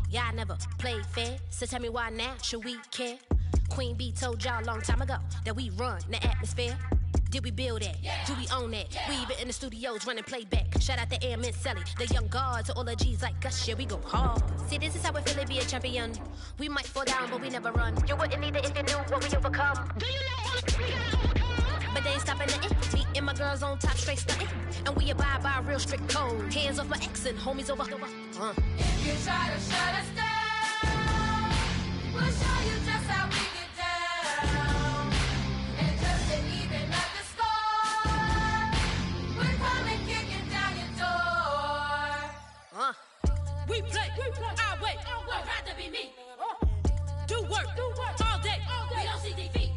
Yeah, I never played fair, so tell me why now should we care? Queen Bee told y'all a long time ago that we run the atmosphere. Did we build that? Yeah. Do we own that? Yeah. We even in the studios running playback. Shout out to Airman Sally, the young guard, to all the G's like us. Yeah, we go hard. See, this is how we feel to be a champion. We might fall down, but we never run. You wouldn't need it if you knew what we overcome. Do you know what we gotta overcome? But they ain't stopping nothing. Me and my girls on top straight stunting. And we abide by a real strict code. Hands off my ex and homies over. If you try to shut us down, we'll show you just how we get down. And just to even up the score, we're coming kicking down your door. We play, our way. I'd rather be me. Do work, all day. We don't see defeat.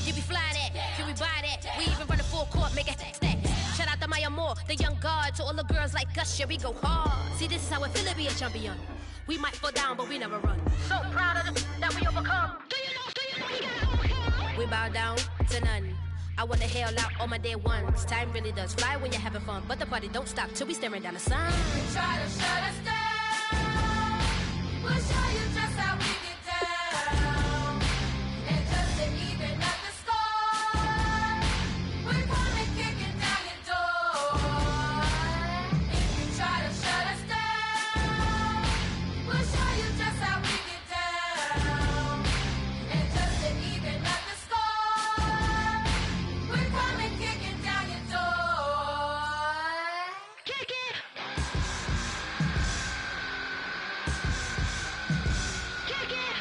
You be fly that, can we buy that? We even run a full court, make it stack. Shout out to Maya Moore, the young guard, to all the girls like us, yeah, we go hard. See, this is how it feel to be a champion. We might fall down, but we never run. So proud of them that we overcome. Do you know we gotta overcome? We bow down to none. I wanna hail out all my day ones. Time really does fly when you're having fun, but the party don't stop till we staring down the sun. If you try to shut us down, we'll show you just how we get down. And just to even up the score, we're coming kicking down your door. If you try to shut us down, we'll show you just how we get down. And just to even up the score, we're coming kicking down your door. Kick it! Kick it!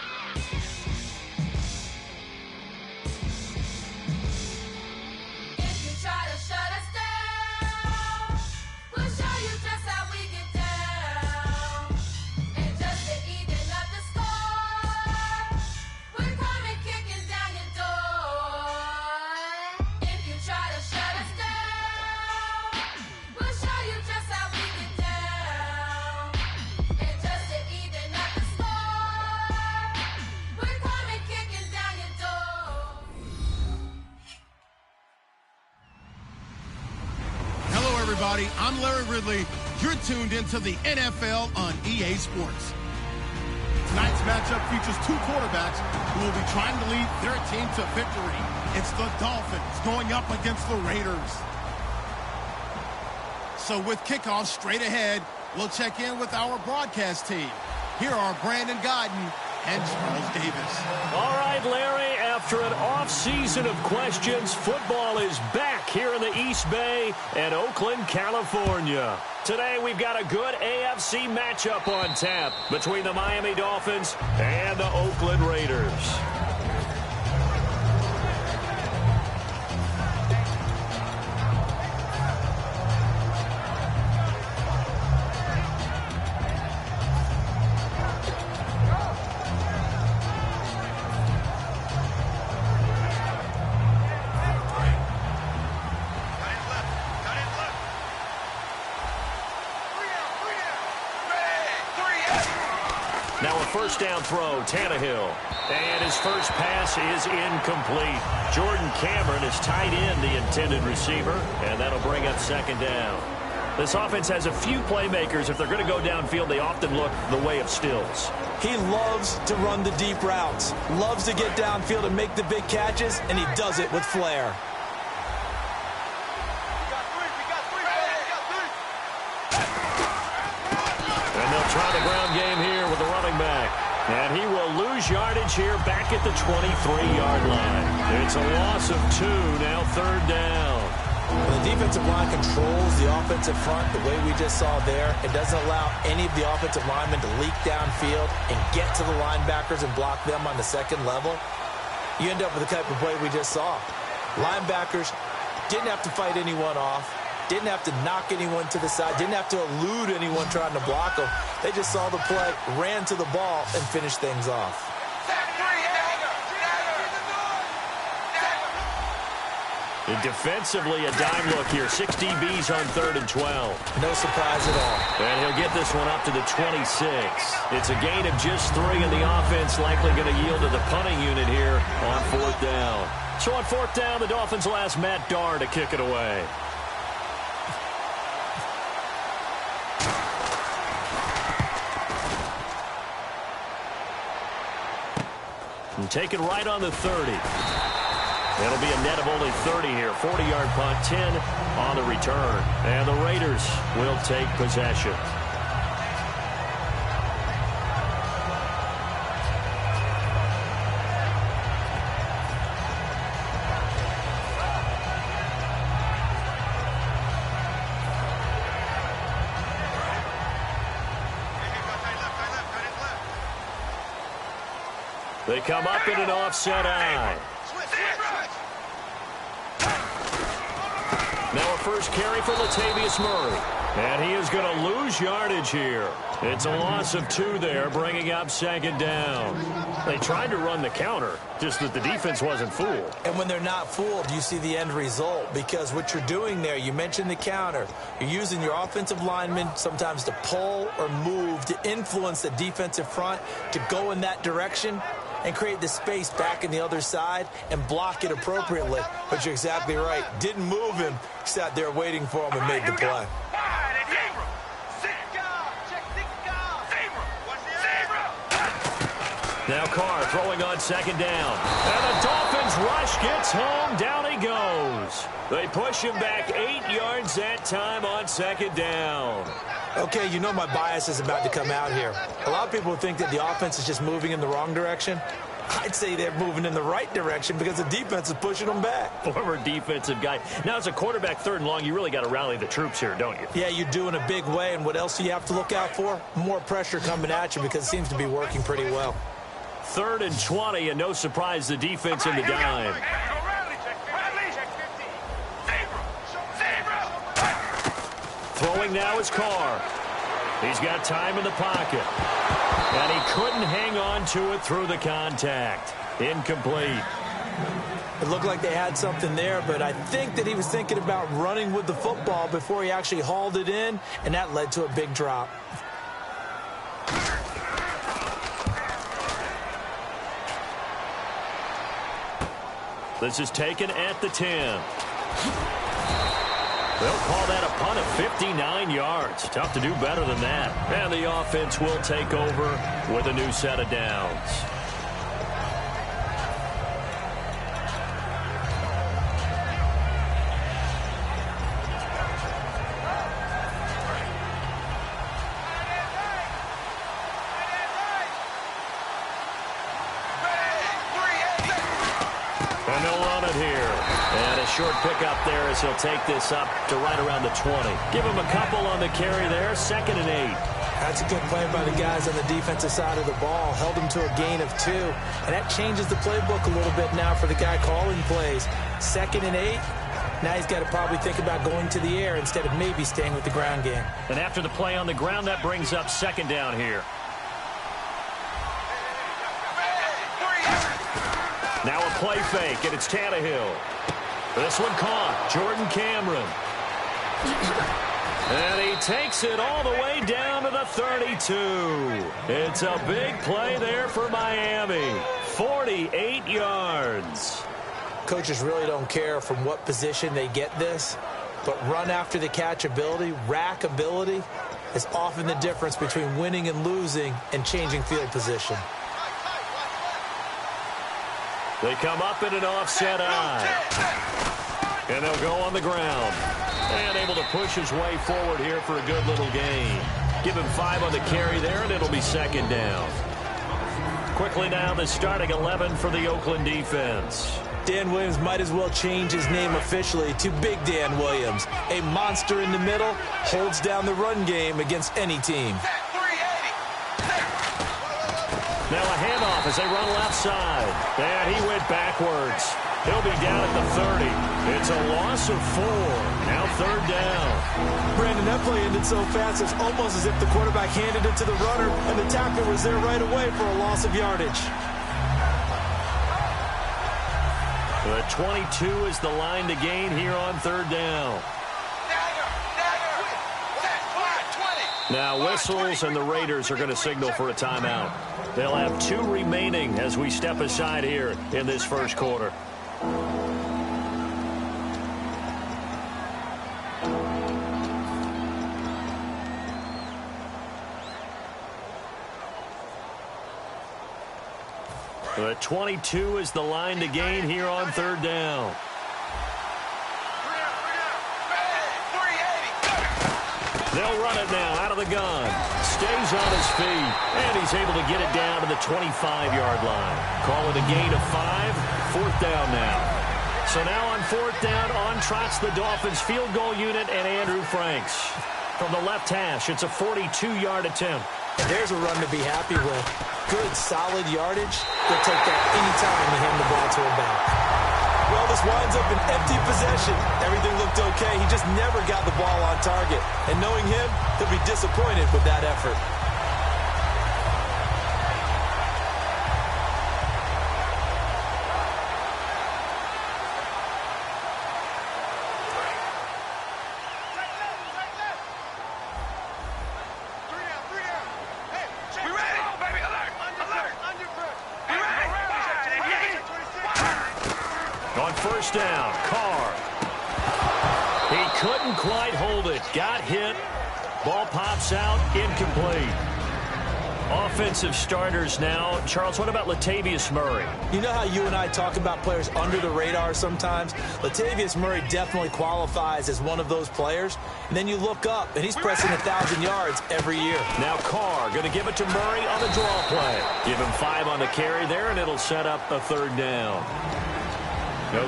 If you try to shut us down, we'll show you just how we get down. And just to even up the score, we're coming kicking down your door. If you try to shut us down, we'll show you just how we get down. And just to even up the score, we're coming kicking down your door. Hello, everybody. I'm Larry Ridley. You're tuned into the NFL on EA Sports. Tonight's matchup features two quarterbacks who will be trying to lead their team to victory. It's the Dolphins going up against the Raiders. So with kickoff straight ahead, we'll check in with our broadcast team. Here are Brandon Godden and Charles Davis. All right, Larry, after an off-season of questions, football is back here in the East Bay and Oakland, California. Today, we've got a good AFC matchup on tap between the Miami Dolphins and the Oakland Raiders. Now a first down throw, Tannehill. And his first pass is incomplete. Jordan Cameron is tight end, the intended receiver, and that'll bring up second down. This offense has a few playmakers. If they're going to go downfield, they often look the way of Stills. He loves to run the deep routes, loves to get downfield and make the big catches, and he does it with flair. And they'll try the ground game here with the running back. And he will lose yardage here back at the 23-yard line. It's a loss of 2, now third down. When the defensive line controls the offensive front the way we just saw there, it doesn't allow any of the offensive linemen to leak downfield and get to the linebackers and block them on the second level. You end up with the type of play we just saw. Linebackers didn't have to fight anyone off, didn't have to knock anyone to the side, didn't have to elude anyone trying to block them. They just saw the play, ran to the ball, and finished things off. And defensively, a dime look here. 6 DBs on 3rd and 12. No surprise at all. And he'll get this one up to the 26. It's a gain of just 3, and the offense likely going to yield to the punting unit here on 4th down. So on 4th down, the Dolphins will ask Matt Darr to kick it away. taken right on the 30. It'll be a net of only 30 here. 40-yard punt, 10 on the return. And the Raiders will take possession. They come up in an offset eye. Now a first carry for Latavius Murray. And he is going to lose yardage here. It's a loss of 2 there, bringing up second down. They tried to run the counter, just that the defense wasn't fooled. And when they're not fooled, you see the end result. Because what you're doing there, you mentioned the counter. You're using your offensive linemen sometimes to pull or move to influence the defensive front to go in that direction and create the space back in the other side and block it appropriately. But you're exactly right. Didn't move him. Sat there waiting for him and made the play. Now Carr throwing on second down. And the Dolphins rush gets home. Down he goes. They push him back 8 yards that time on second down. Okay, you know my bias is about to come out here. A lot of people think that the offense is just moving in the wrong direction. I'd say they're moving in the right direction because the defense is pushing them back. Former defensive guy. Now, as a quarterback, 3rd and long, you really got to rally the troops here, don't you? Yeah, you do in a big way. And what else do you have to look out for? More pressure coming at you because it seems to be working pretty well. 3rd and 20, and no surprise, the defense in the dime. Throwing now is Carr. He's got time in the pocket. And he couldn't hang on to it through the contact. Incomplete. It looked like they had something there, but I think that he was thinking about running with the football before he actually hauled it in, and that led to a big drop. This is taken at the 10. They'll call that a punt of 59 yards. Tough to do better than that. And the offense will take over with a new set of downs. And they'll run it here. And a short pickup there as he'll take this up to right around the 20. Give him a couple on the carry there. 2nd and 8. That's a good play by the guys on the defensive side of the ball. Held him to a gain of 2. And that changes the playbook a little bit now for the guy calling plays. 2nd and 8. Now he's got to probably think about going to the air instead of maybe staying with the ground game. And after the play on the ground, that brings up 2nd down here. Now a play fake, and it's Tannehill. This one caught. Jordan Cameron. And he takes it all the way down to the 32. It's a big play there for Miami. 48 yards. Coaches really don't care from what position they get this, but run after the catch ability, rack ability, is often the difference between winning and losing and changing field position. They come up in an offset eye. And they'll go on the ground. And able to push his way forward here for a good little gain. Give him 5 on the carry there, and it'll be 2nd down. Quickly now, the starting 11 for the Oakland defense. Dan Williams might as well change his name officially to Big Dan Williams. A monster in the middle, holds down the run game against any team. Now a handoff as they run left side. And he went backwards. He'll be down at the 30. It's a loss of 4. Now 3rd down. Brandon, that play ended so fast, it's almost as if the quarterback handed it to the runner, and the tackler was there right away for a loss of yardage. The 22 is the line to gain here on 3rd down. Now whistles, and the Raiders are going to signal for a timeout. They'll have 2 remaining as we step aside here in this first quarter. The 22 is the line to gain here on third down. They'll run it now out of the gun. Stays on his feet, and he's able to get it down to the 25-yard line. Call it a gain of 5. Fourth down now. So now on fourth down, on trots the Dolphins field goal unit and Andrew Franks. From the left hash, it's a 42-yard attempt. And there's a run to be happy with. Good, solid yardage. They'll take that anytime you hand the ball to him back. Well, this winds up an empty possession. Everything looked okay. He just never got the ball on target. And knowing him, he'll be disappointed with that effort. First down, Carr. He couldn't quite hold it. Got hit. Ball pops out, incomplete. Offensive starters now. Charles, what about Latavius Murray? You know how you and I talk about players under the radar sometimes? Latavius Murray definitely qualifies as one of those players. And then you look up, and he's pressing 1,000 yards every year. Now Carr going to give it to Murray on the draw play. Give him 5 on the carry there, and it'll set up a third down.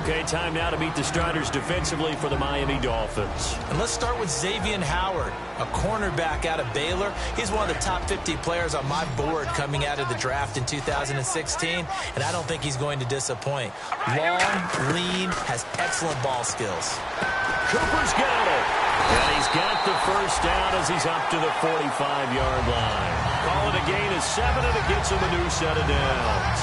Okay, time now to meet the starters defensively for the Miami Dolphins. And let's start with Xavier Howard, a cornerback out of Baylor. He's one of the top 50 players on my board coming out of the draft in 2016, and I don't think he's going to disappoint. Long, lean, has excellent ball skills. Cooper's got it. And he's got the first down as he's up to the 45-yard line. Call it a gain of 7, and it gets him a new set of downs.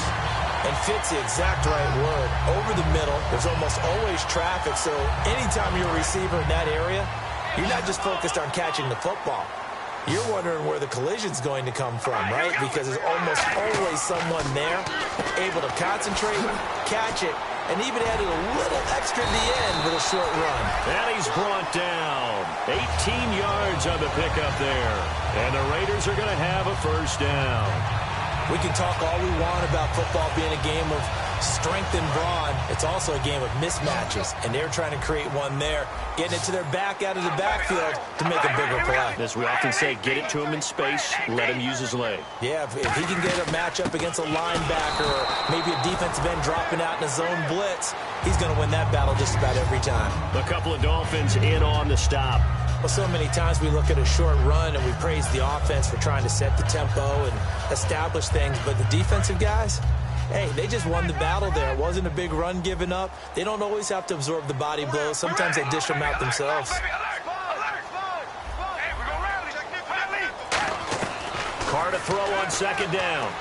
And fits the exact right word. Over the middle, there's almost always traffic, so anytime you're a receiver in that area, you're not just focused on catching the football. You're wondering where the collision's going to come from, right? Because there's almost always someone there able to concentrate, catch it, and even added a little extra at the end with a short run. And he's brought down. 18 yards on the pickup there. And the Raiders are going to have a first down. We can talk all we want about football being a game of strength and brawn. It's also a game of mismatches, and they're trying to create one there, getting it to their back out of the backfield to make a bigger play. As we often say, get it to him in space, let him use his leg. Yeah, if he can get a matchup against a linebacker or maybe a defensive end dropping out in a zone blitz, he's going to win that battle just about every time. A couple of Dolphins in on the stop. Well, so many times we look at a short run and we praise the offense for trying to set the tempo and establish things, but the defensive guys, hey, they just won the battle there. It wasn't a big run given up. They don't always have to absorb the body blows. Sometimes they dish them out themselves. Carr to throw on second down.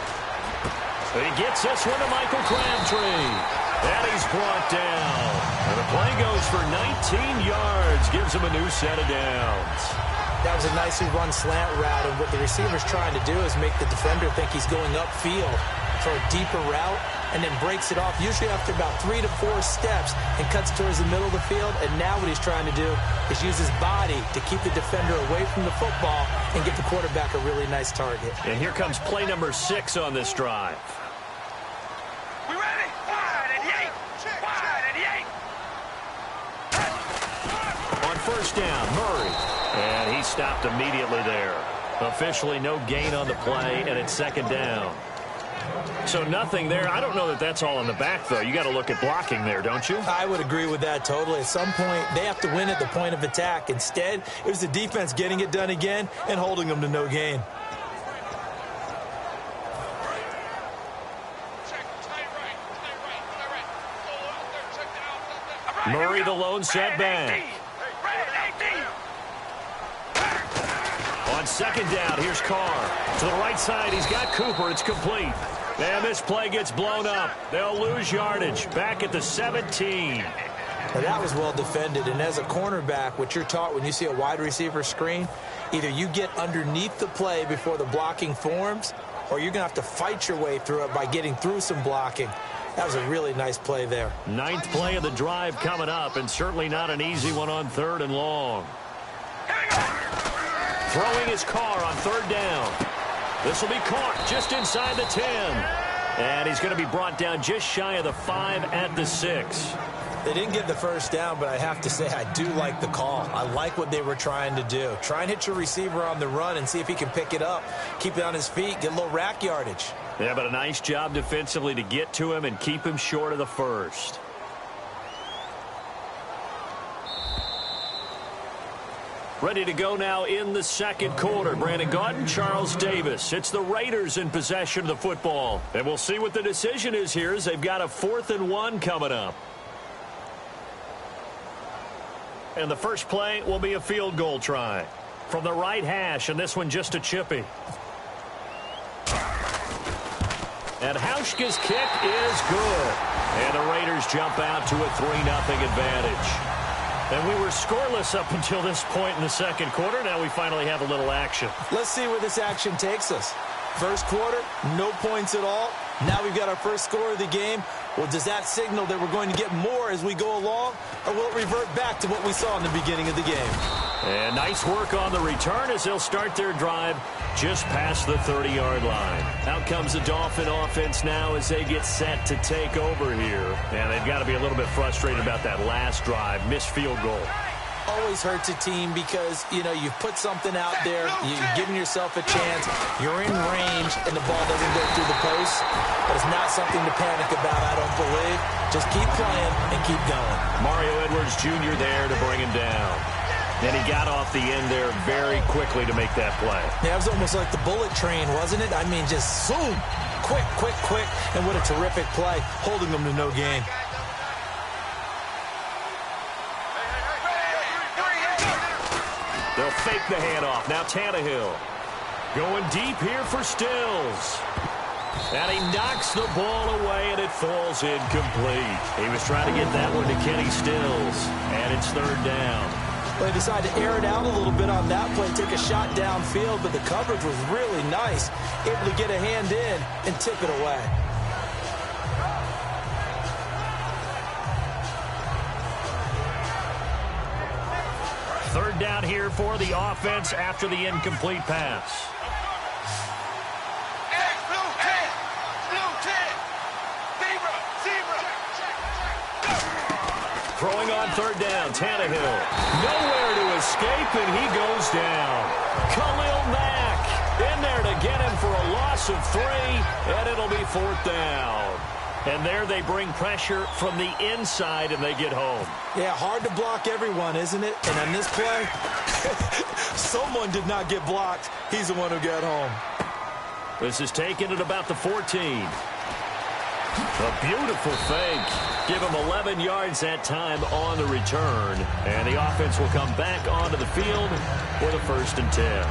But he gets this one to Michael Crabtree. And he's brought down. And the play goes for 19 yards. Gives him a new set of downs. That was a nicely run slant route, and what the receiver's trying to do is make the defender think he's going upfield for a deeper route, and then breaks it off, usually after about 3 to 4 steps, and cuts towards the middle of the field. And now what he's trying to do is use his body to keep the defender away from the football and give the quarterback a really nice target. And here comes play number 6 on this drive. We ready? Wide and yank. Wide and yank. On first down, Murray. And he stopped immediately there. Officially no gain on the play, and it's second down. So nothing there. I don't know that that's all in the back, though. You got to look at blocking there, don't you? I would agree with that totally. At some point, they have to win at the point of attack. Instead, it was the defense getting it done again and holding them to no gain. Murray, the lone setback. On second down, here's Carr. To the right side, he's got Cooper. It's complete. And this play gets blown up. They'll lose yardage. Back at the 17. Now, that was well defended. And as a cornerback, what you're taught when you see a wide receiver screen, either you get underneath the play before the blocking forms, or you're going to have to fight your way through it by getting through some blocking. That was a really nice play there. 9th play of the drive coming up, and certainly not an easy one on 3rd and long. Throwing his Carr on 3rd down. This will be caught just inside the 10. And he's going to be brought down just shy of the 5 at the 6. They didn't get the first down, but I have to say I do like the call. I like what they were trying to do. Try and hit your receiver on the run and see if he can pick it up. Keep it on his feet, get a little rack yardage. Yeah, but a nice job defensively to get to him and keep him short of the first. Ready to go now in the second quarter. Brandon Gaudin, Charles Davis. It's the Raiders in possession of the football. And we'll see what the decision is here as they've got a 4th and 1 coming up. And the first play will be a field goal try from the right hash, and this one just a chippy. And Hauschka's kick is good. And the Raiders jump out to a 3-0 advantage. And we were scoreless up until this point in the second quarter. Now we finally have a little action. Let's see where this action takes us. First quarter, no points at all. Now we've got our first score of the game. Well, does that signal that we're going to get more as we go along? Or will it revert back to what we saw in the beginning of the game? And nice work on the return as they'll start their drive just past the 30-yard line. Out comes the Dolphin offense now as they get set to take over here. And they've got to be a little bit frustrated about that last drive, missed field goal. Always hurts a team because, you know, you've put something out there, you've given yourself a chance, you're in range, and the ball doesn't go through the post. But it's not something to panic about, I don't believe. Just keep playing and keep going. Mario Edwards Jr. there to bring him down. And he got off the end there very quickly to make that play. Yeah, it was almost like the bullet train, wasn't it? I mean, just zoom, quick, quick, quick. And what a terrific play, holding them to no gain. They'll fake the handoff. Now Tannehill going deep here for Stills. And he knocks the ball away, and it falls incomplete. He was trying to get that one to Kenny Stills, and it's 3rd down. Well, they decided to air it out a little bit on that play, take a shot downfield, but the coverage was really nice. Able to get a hand in and tip it away. Third down here for the offense after the incomplete pass. Throwing on 3rd down, Tannehill. Nowhere to escape, and he goes down. Khalil Mack in there to get him for a loss of 3, and it'll be 4th down. And there they bring pressure from the inside, and they get home. Yeah, hard to block everyone, isn't it? And on this play, someone did not get blocked. He's the one who got home. This is taken at about the 14. A beautiful fake. Give him 11 yards that time on the return. And the offense will come back onto the field for the 1st and 10.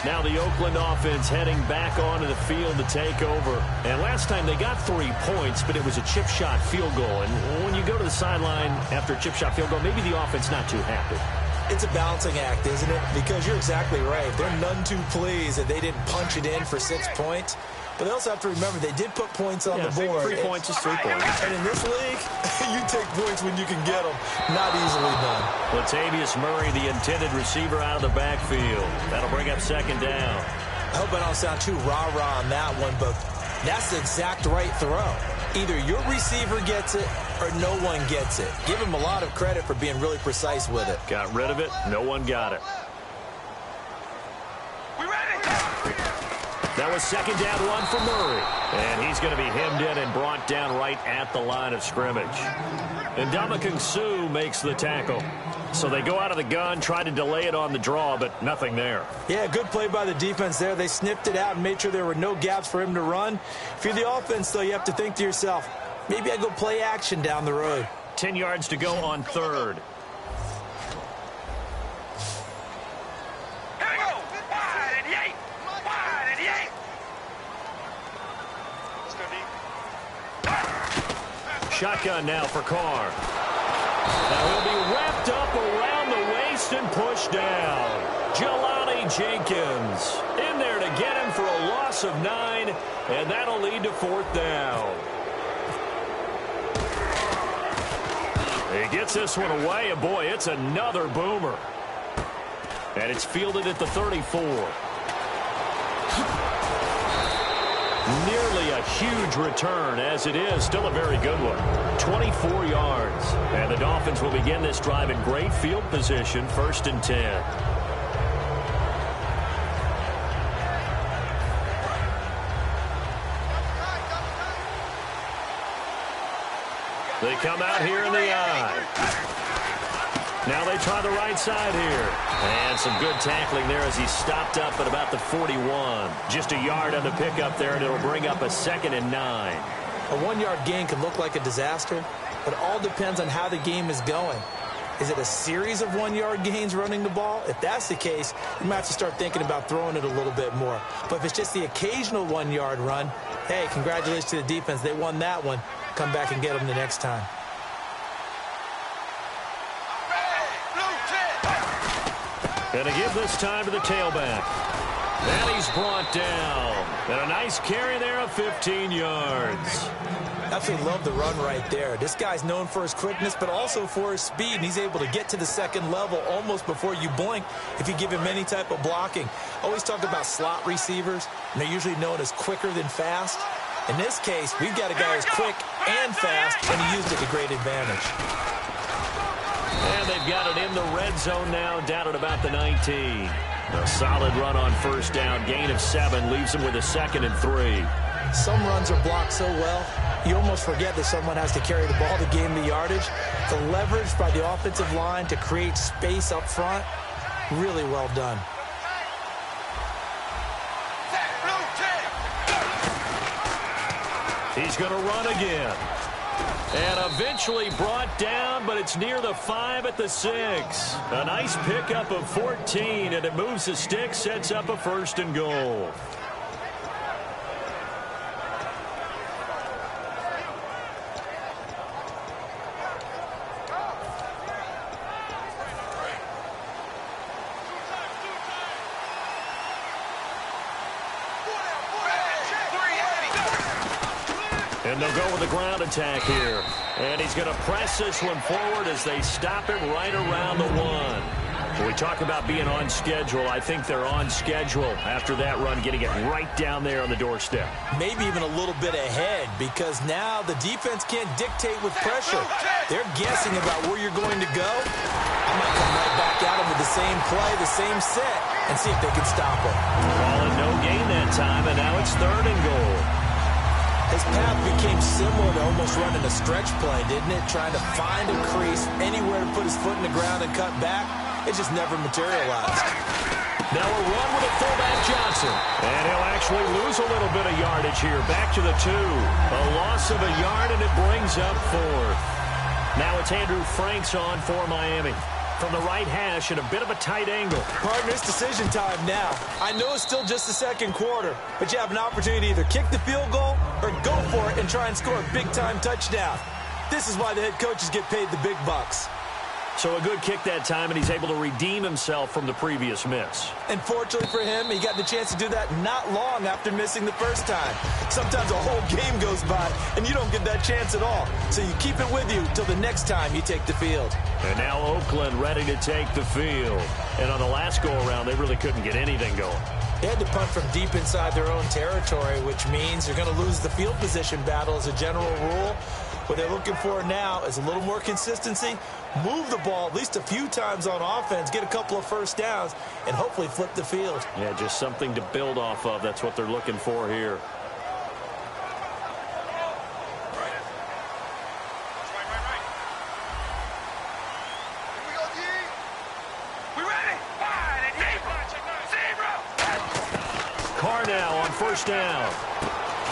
Now the Oakland offense heading back onto the field to take over. And last time they got 3 points, but it was a chip shot field goal. And when you go to the sideline after a chip shot field goal, maybe the offense not too happy. It's a balancing act, isn't it? Because you're exactly right. They're none too pleased that they didn't punch it in for 6 points. But they also have to remember they did put points on the board. 3 points is 3 points. And in this league, you take points when you can get them. Not easily done. Latavius Murray, the intended receiver, out of the backfield. That'll bring up 2nd down. I hope I don't sound too rah-rah on that one, but that's the exact right throw. Either your receiver gets it or no one gets it. Give him a lot of credit for being really precise with it. Got rid of it. No one got it. That was 2nd down 1 for Murray. And he's going to be hemmed in and brought down right at the line of scrimmage. And Ndamukong Suh makes the tackle. So they go out of the gun, try to delay it on the draw, but nothing there. Yeah, good play by the defense there. They snipped it out and made sure there were no gaps for him to run. If you're the offense, though, you have to think to yourself, maybe I go play action down the road. 10 yards to go on 3rd. Shotgun now for Carr. Now he'll be wrapped up around the waist and pushed down. Jelani Jenkins in there to get him for a loss of 9, and that'll lead to 4th down. He gets this one away, and boy, it's another boomer. And it's fielded at the 34. Nearly a huge return, as it is still a very good one. 24 yards. And the Dolphins will begin this drive in great field position, 1st and 10. They come out here in the eye. Now they try the right side here. And some good tackling there as he stopped up at about the 41. Just a yard on the pickup there, and it'll bring up a 2nd and 9. A 1-yard gain can look like a disaster, but it all depends on how the game is going. Is it a series of 1-yard gains running the ball? If that's the case, you might have to start thinking about throwing it a little bit more. But if it's just the occasional 1-yard run, hey, congratulations to the defense. They won that one. Come back and get them the next time. Gonna give this time to the tailback. And he's brought down. And a nice carry there of 15 yards. Absolutely love the run right there. This guy's known for his quickness, but also for his speed. And he's able to get to the second level almost before you blink if you give him any type of blocking. Always talk about slot receivers, and they're usually known as quicker than fast. In this case, we've got a guy who's quick and fast, and he used it to great advantage. And they've got it in the red zone now, down at about the 19. A solid run on 1st down. Gain of 7 leaves them with a 2nd and 3. Some runs are blocked so well, you almost forget that someone has to carry the ball to gain the yardage. The leverage by the offensive line to create space up front, really well done. He's going to run again. And eventually brought down, but it's near the 5 at the 6. A nice pickup of 14, and it moves the stick, sets up a 1st and goal. And they'll go with the ground attack here. And he's going to press this one forward as they stop him right around the 1. When we talk about being on schedule, I think they're on schedule after that run, getting it right down there on the doorstep. Maybe even a little bit ahead, because now the defense can't dictate with pressure. They're guessing about where you're going to go. I might come right back at them with the same play, the same set, and see if they can stop him. Ball and no gain that time, and now it's 3rd and goal. His path became similar to almost running a stretch play, didn't it? Trying to find a crease, anywhere to put his foot in the ground and cut back. It just never materialized. Now a run with a fullback Johnson. And he'll actually lose a little bit of yardage here. Back to the 2. A loss of a yard, and it brings up 4th. Now it's Andrew Franks on for Miami. From the right hash at a bit of a tight angle. Partners, decision time now. I know it's still just the 2nd quarter, but you have an opportunity to either kick the field goal or go for it and try and score a big-time touchdown. This is why the head coaches get paid the big bucks. So a good kick that time, and he's able to redeem himself from the previous miss. And fortunately for him, he got the chance to do that not long after missing the first time. Sometimes a whole game goes by, and you don't get that chance at all. So you keep it with you till the next time you take the field. And now Oakland ready to take the field. And on the last go-around, they really couldn't get anything going. They had to punt from deep inside their own territory, which means you're going to lose the field position battle as a general rule. What they're looking for now is a little more consistency, move the ball at least a few times on offense, get a couple of 1st downs, and hopefully flip the field. Yeah, just something to build off of. That's what they're looking for here. Carr now on 1st down.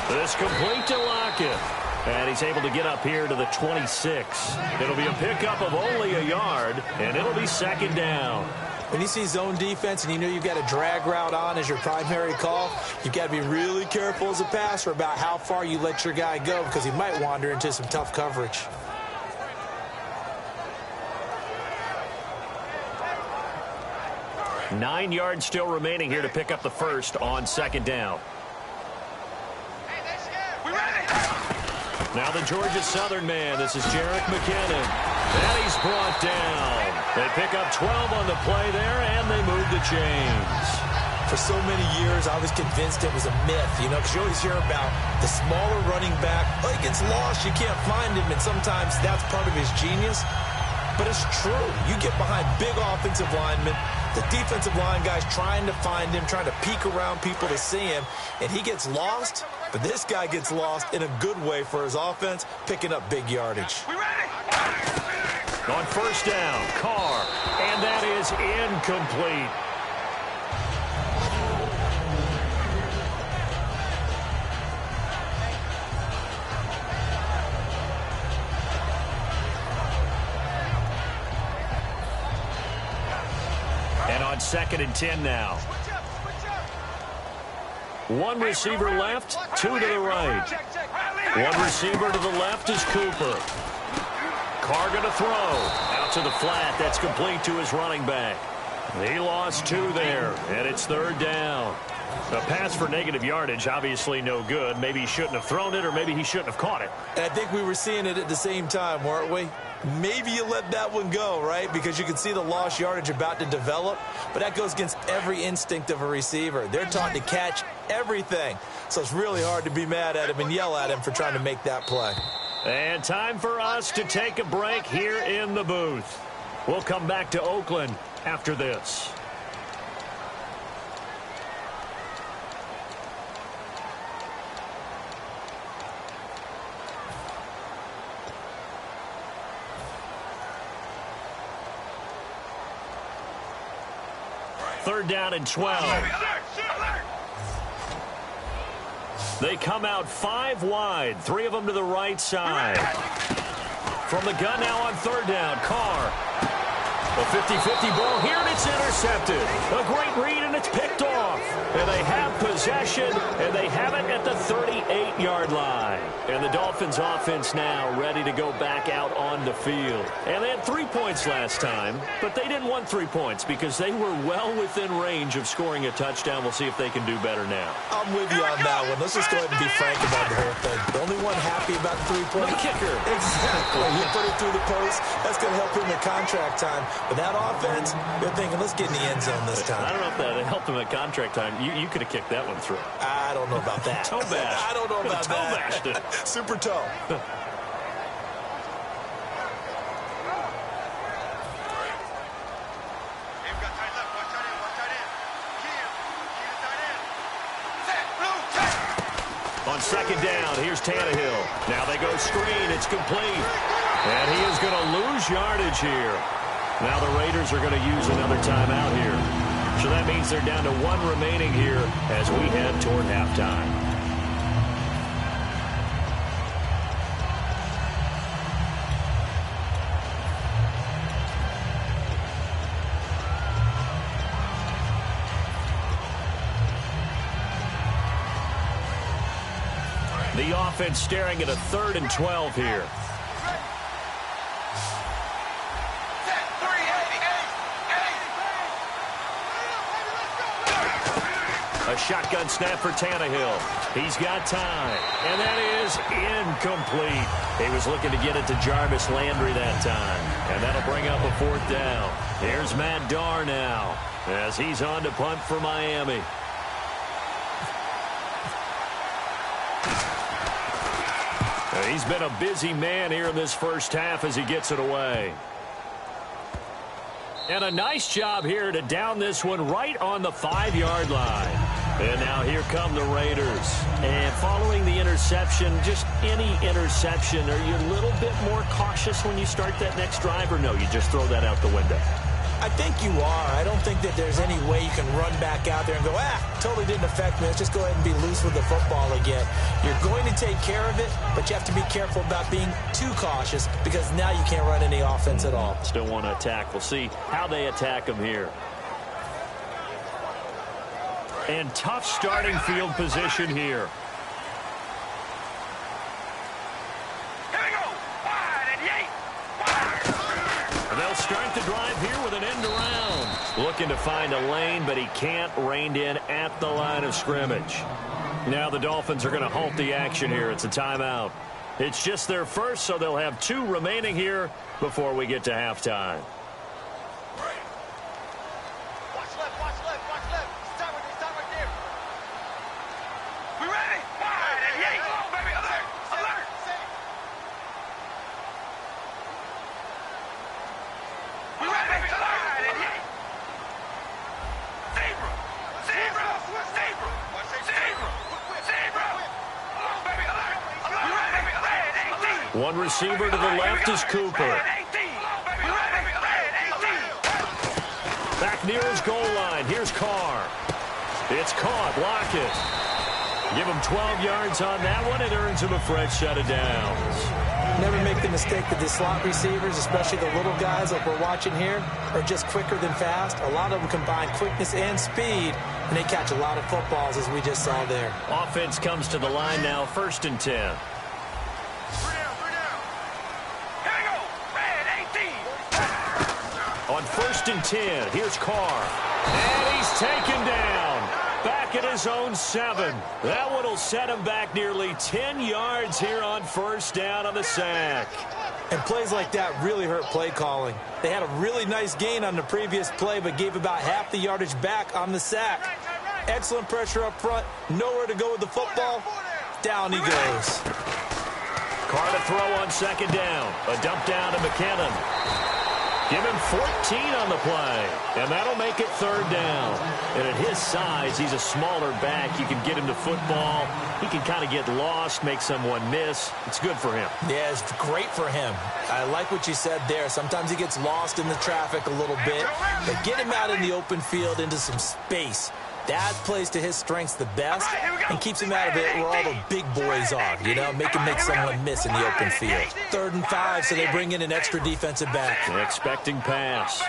This complete to Lockett. And he's able to get up here to the 26. It'll be a pickup of only a yard, and it'll be 2nd down. When you see zone defense and you know you've got a drag route on as your primary call, you've got to be really careful as a passer about how far you let your guy go, because he might wander into some tough coverage. Nine yards still remaining here to pick up the 1st on 2nd down. Now the Georgia Southern man. This is Jerick McKinnon. And he's brought down. They pick up 12 on the play there, and they move the chains. For so many years, I was convinced it was a myth, you know, because you always hear about the smaller running back. Oh, he gets lost, you can't find him, and sometimes that's part of his genius. But it's true. You get behind big offensive linemen, the defensive line guys trying to find him, trying to peek around people to see him, and he gets lost. But this guy gets lost in a good way for his offense, picking up big yardage. We ready? On first down, Carr, and that is incomplete. And on 2nd and 10 now. One receiver left, two to the right. One receiver to the left is Cooper. Carr going to throw. Out to the flat. That's complete to his running back. He lost 2 there, and it's 3rd down. A pass for negative yardage, obviously no good. Maybe he shouldn't have thrown it, or maybe he shouldn't have caught it. And I think we were seeing it at the same time, weren't we? Maybe you let that one go, right? Because you can see the lost yardage about to develop. But that goes against every instinct of a receiver. They're taught to catch everything. So it's really hard to be mad at him and yell at him for trying to make that play. And time for us to take a break here in the booth. We'll come back to Oakland after this. Third down and 12. They come out 5 wide, 3 of them to the right side. From the gun now on 3rd down, Carr. A 50-50 ball here, and it's intercepted. A great read, and it's picked off. And they have possession, and they have it at the 38-yard line. And the Dolphins offense now ready to go back out on the field. And they had 3 points last time, but they didn't want 3 points because they were well within range of scoring a touchdown. We'll see if they can do better now. I'm with you on that one. Let's just go ahead and be frank about the whole thing. The only one happy about the 3-point. The kicker. Exactly. He put it through the post. That's going to help him in contract time. But that offense, they're thinking, let's get in the end zone this time. I don't know if that helped him at contract time. You could have kicked that one through. I don't know about that. Toe bash. I don't know about toe that. bashed it. Super toe. On 2nd down, here's Tannehill. Now they go screen. It's complete. And he is going to lose yardage here. Now the Raiders are going to use another timeout here. So that means they're down to 1 remaining here as we head toward halftime. The offense staring at a 3rd and 12 here. A shotgun snap for Tannehill. He's got time, and that is incomplete. He was looking to get it to Jarvis Landry that time, and that'll bring up a 4th down. Here's Matt Darr now as he's on to punt for Miami. He's been a busy man here in this first half as he gets it away. And a nice job here to down this one right on the 5-yard line. And now here come the Raiders. And following the interception, just any interception, are you a little bit more cautious when you start that next drive, or no, you just throw that out the window? I think you are. I don't think that there's any way you can run back out there and go, totally didn't affect me. Let's just go ahead and be loose with the football again. You're going to take care of it, but you have to be careful about being too cautious because now you can't run any offense at all. Still want to attack. We'll see how they attack them here. And tough starting field position here. They'll start the drive here with an end around. Looking to find a lane, but he can't. Reined in at the line of scrimmage. Now the Dolphins are going to halt the action here. It's a timeout. It's just their first, so they'll have 2 remaining here before we get to halftime. Watch left, watch left, watch left. Start with this One receiver to the left is Cooper. Back near his goal line. Here's Carr. It's caught. Block it. Give him 12 yards on that one. It earns him a fresh set of downs. Never make the mistake that the slot receivers, especially the little guys like we're watching here, are just quicker than fast. A lot of them combine quickness and speed, and they catch a lot of footballs, as we just saw there. Offense comes to the line now, 1st and 10. On 1st and 10, here's Carr. And he's taken down. Back at his own 7. That one will set him back nearly 10 yards here on 1st down on the sack. And plays like that really hurt play calling. They had a really nice gain on the previous play, but gave about half the yardage back on the sack. Excellent pressure up front. Nowhere to go with the football. Down he goes. Carr to throw on 2nd down. A dump down to McKinnon. Give him 14 on the play, and that'll make it 3rd down. And at his size, he's a smaller back. You can get him to football. He can kind of get lost, make someone miss. It's good for him. Yeah, it's great for him. I like what you said there. Sometimes he gets lost in the traffic a little bit, but get him out in the open field into some space. That plays to his strengths the best and keeps him out of it where all the big boys are, you know, make him make someone miss in the open field. 3rd and 5, so they bring in an extra defensive back. An expecting pass.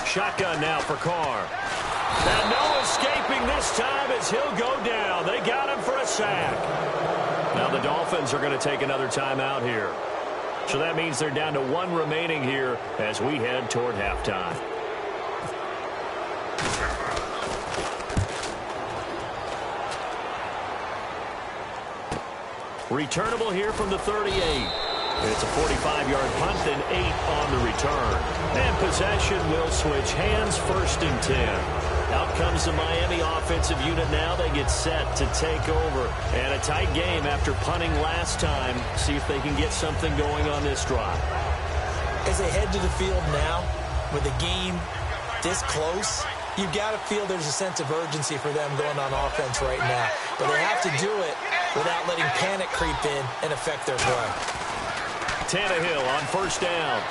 Shotgun now for Carr. And no escaping this time as he'll go down. They got him for a sack. Now the Dolphins are going to take another timeout here. So that means they're down to 1 remaining here as we head toward halftime. Returnable here from the 38. It's a 45-yard punt and 8 on the return. And possession will switch hands, 1st and 10. Out comes the Miami offensive unit now. They get set to take over. And a tight game after punting last time. See if they can get something going on this drive. As they head to the field now, with the game this close, you've got to feel there's a sense of urgency for them going on offense right now. But they have to do it without letting panic creep in and affect their play. Tannehill on 1st down.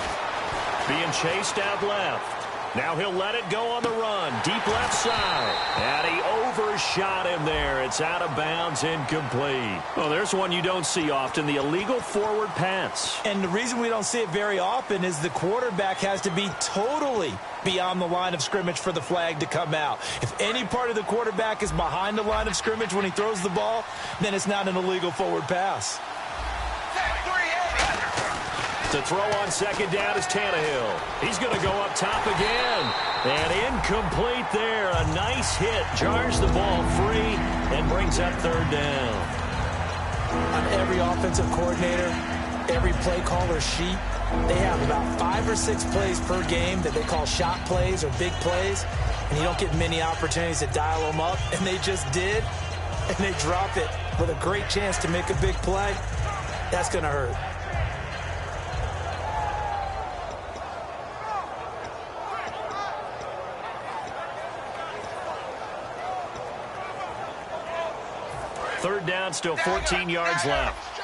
Being chased out left. Now he'll let it go on the run. Deep left side. And he overshot him there. It's out of bounds, incomplete. Oh, there's one you don't see often, the illegal forward pass. And the reason we don't see it very often is the quarterback has to be totally beyond the line of scrimmage for the flag to come out. If any part of the quarterback is behind the line of scrimmage when he throws the ball, then it's not an illegal forward pass. To throw on 2nd down is Tannehill. He's going to go up top again. And incomplete there. A nice hit. Jars the ball free and brings up 3rd down. On every offensive coordinator, every play caller sheet, they have about 5 or 6 plays per game that they call shot plays or big plays. And you don't get many opportunities to dial them up. And they just did. And they drop it with a great chance to make a big play. That's going to hurt. Third down, still 14 yards left.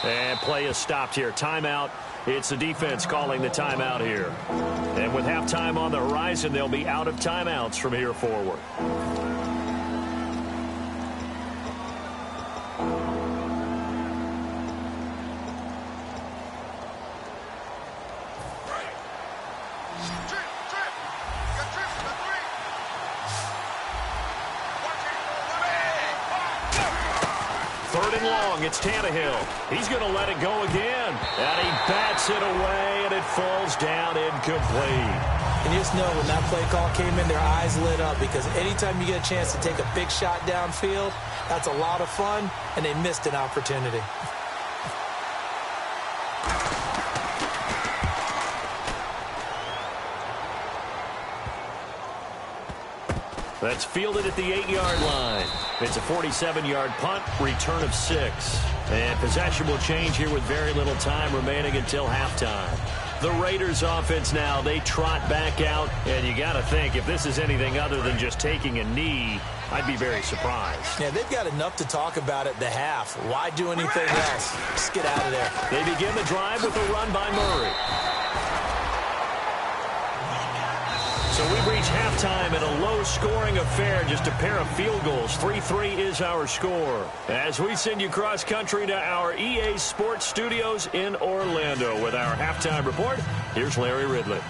And play is stopped here. Timeout. It's the defense calling the timeout here. And with halftime on the horizon, they'll be out of timeouts from here forward. Third and long, it's Tannehill. He's going to let it go again. And he bats it away, and it falls down incomplete. And you just know when that play call came in, their eyes lit up because anytime you get a chance to take a big shot downfield, that's a lot of fun, and they missed an opportunity. That's fielded at the 8-yard line. It's a 47-yard punt, return of 6. And possession will change here with very little time remaining until halftime. The Raiders offense now, they trot back out. And you got to think, if this is anything other than just taking a knee, I'd be very surprised. Yeah, they've got enough to talk about at the half. Why do anything else? Just get out of there. They begin the drive with a run by Murray. So we've reached halftime in a low-scoring affair, just a pair of field goals. 3-3 is our score. As we send you cross-country to our EA Sports Studios in Orlando with our halftime report, here's Larry Ridley.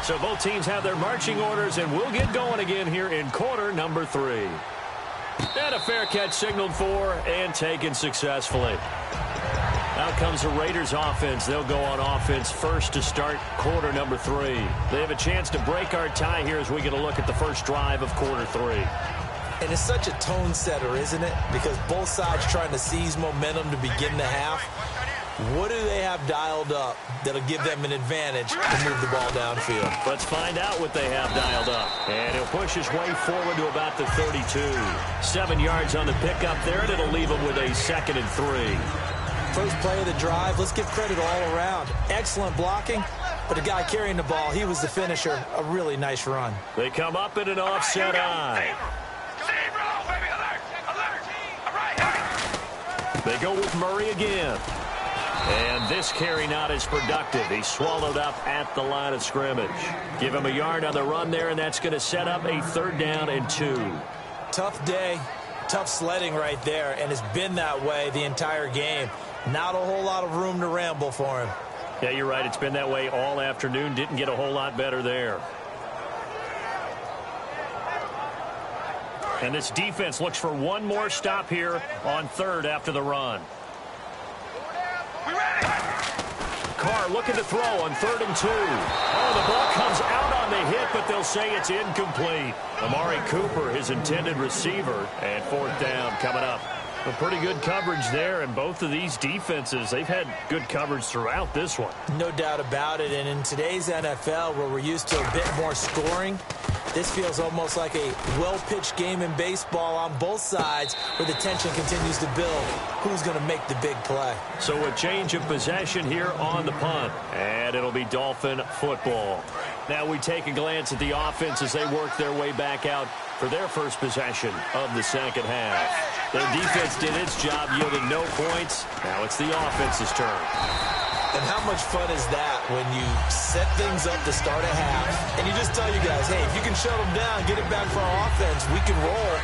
So both teams have their marching orders, and we'll get going again here in quarter number 3. And a fair catch signaled for and taken successfully. Out comes the Raiders offense. They'll go on offense first to start quarter number 3. They have a chance to break our tie here as we get a look at the first drive of quarter 3. And it's such a tone setter, isn't it? Because both sides trying to seize momentum to begin the half. What do they have dialed up that'll give them an advantage to move the ball downfield? Let's find out what they have dialed up. And he'll push his way forward to about the 32. 7 yards on the pickup there, and it'll leave him with a 2nd and 3. First play of the drive, let's give credit all around. Excellent blocking, but the guy carrying the ball, he was the finisher. A really nice run. They come up in an offset eye. They go with Murray again. And this carry not as productive. He's swallowed up at the line of scrimmage. Give him a yard on the run there, and that's going to set up a 3rd down and 2. Tough day, tough sledding right there, and it's been that way the entire game. Not a whole lot of room to ramble for him. Yeah, you're right. It's been that way all afternoon. Didn't get a whole lot better there. And this defense looks for one more stop here on 3rd after the run. Carr looking to throw on 3rd and 2. Oh, the ball comes out on the hit, but they'll say it's incomplete. Amari Cooper, his intended receiver, and 4th down coming up. A pretty good coverage there, and both of these defenses, they've had good coverage throughout this one. No doubt about it, and in today's NFL, where we're used to a bit more scoring, this feels almost like a well-pitched game in baseball on both sides, where the tension continues to build. Who's going to make the big play? So a change of possession here on the punt, and it'll be Dolphin football. Now we take a glance at the offense as they work their way back out for their first possession of the second half. Their defense did its job, yielded no points. Now it's the offense's turn. And how much fun is that when you set things up to start a half, and you just tell you guys, hey, if you can shut them down, get it back for our offense, we can roll.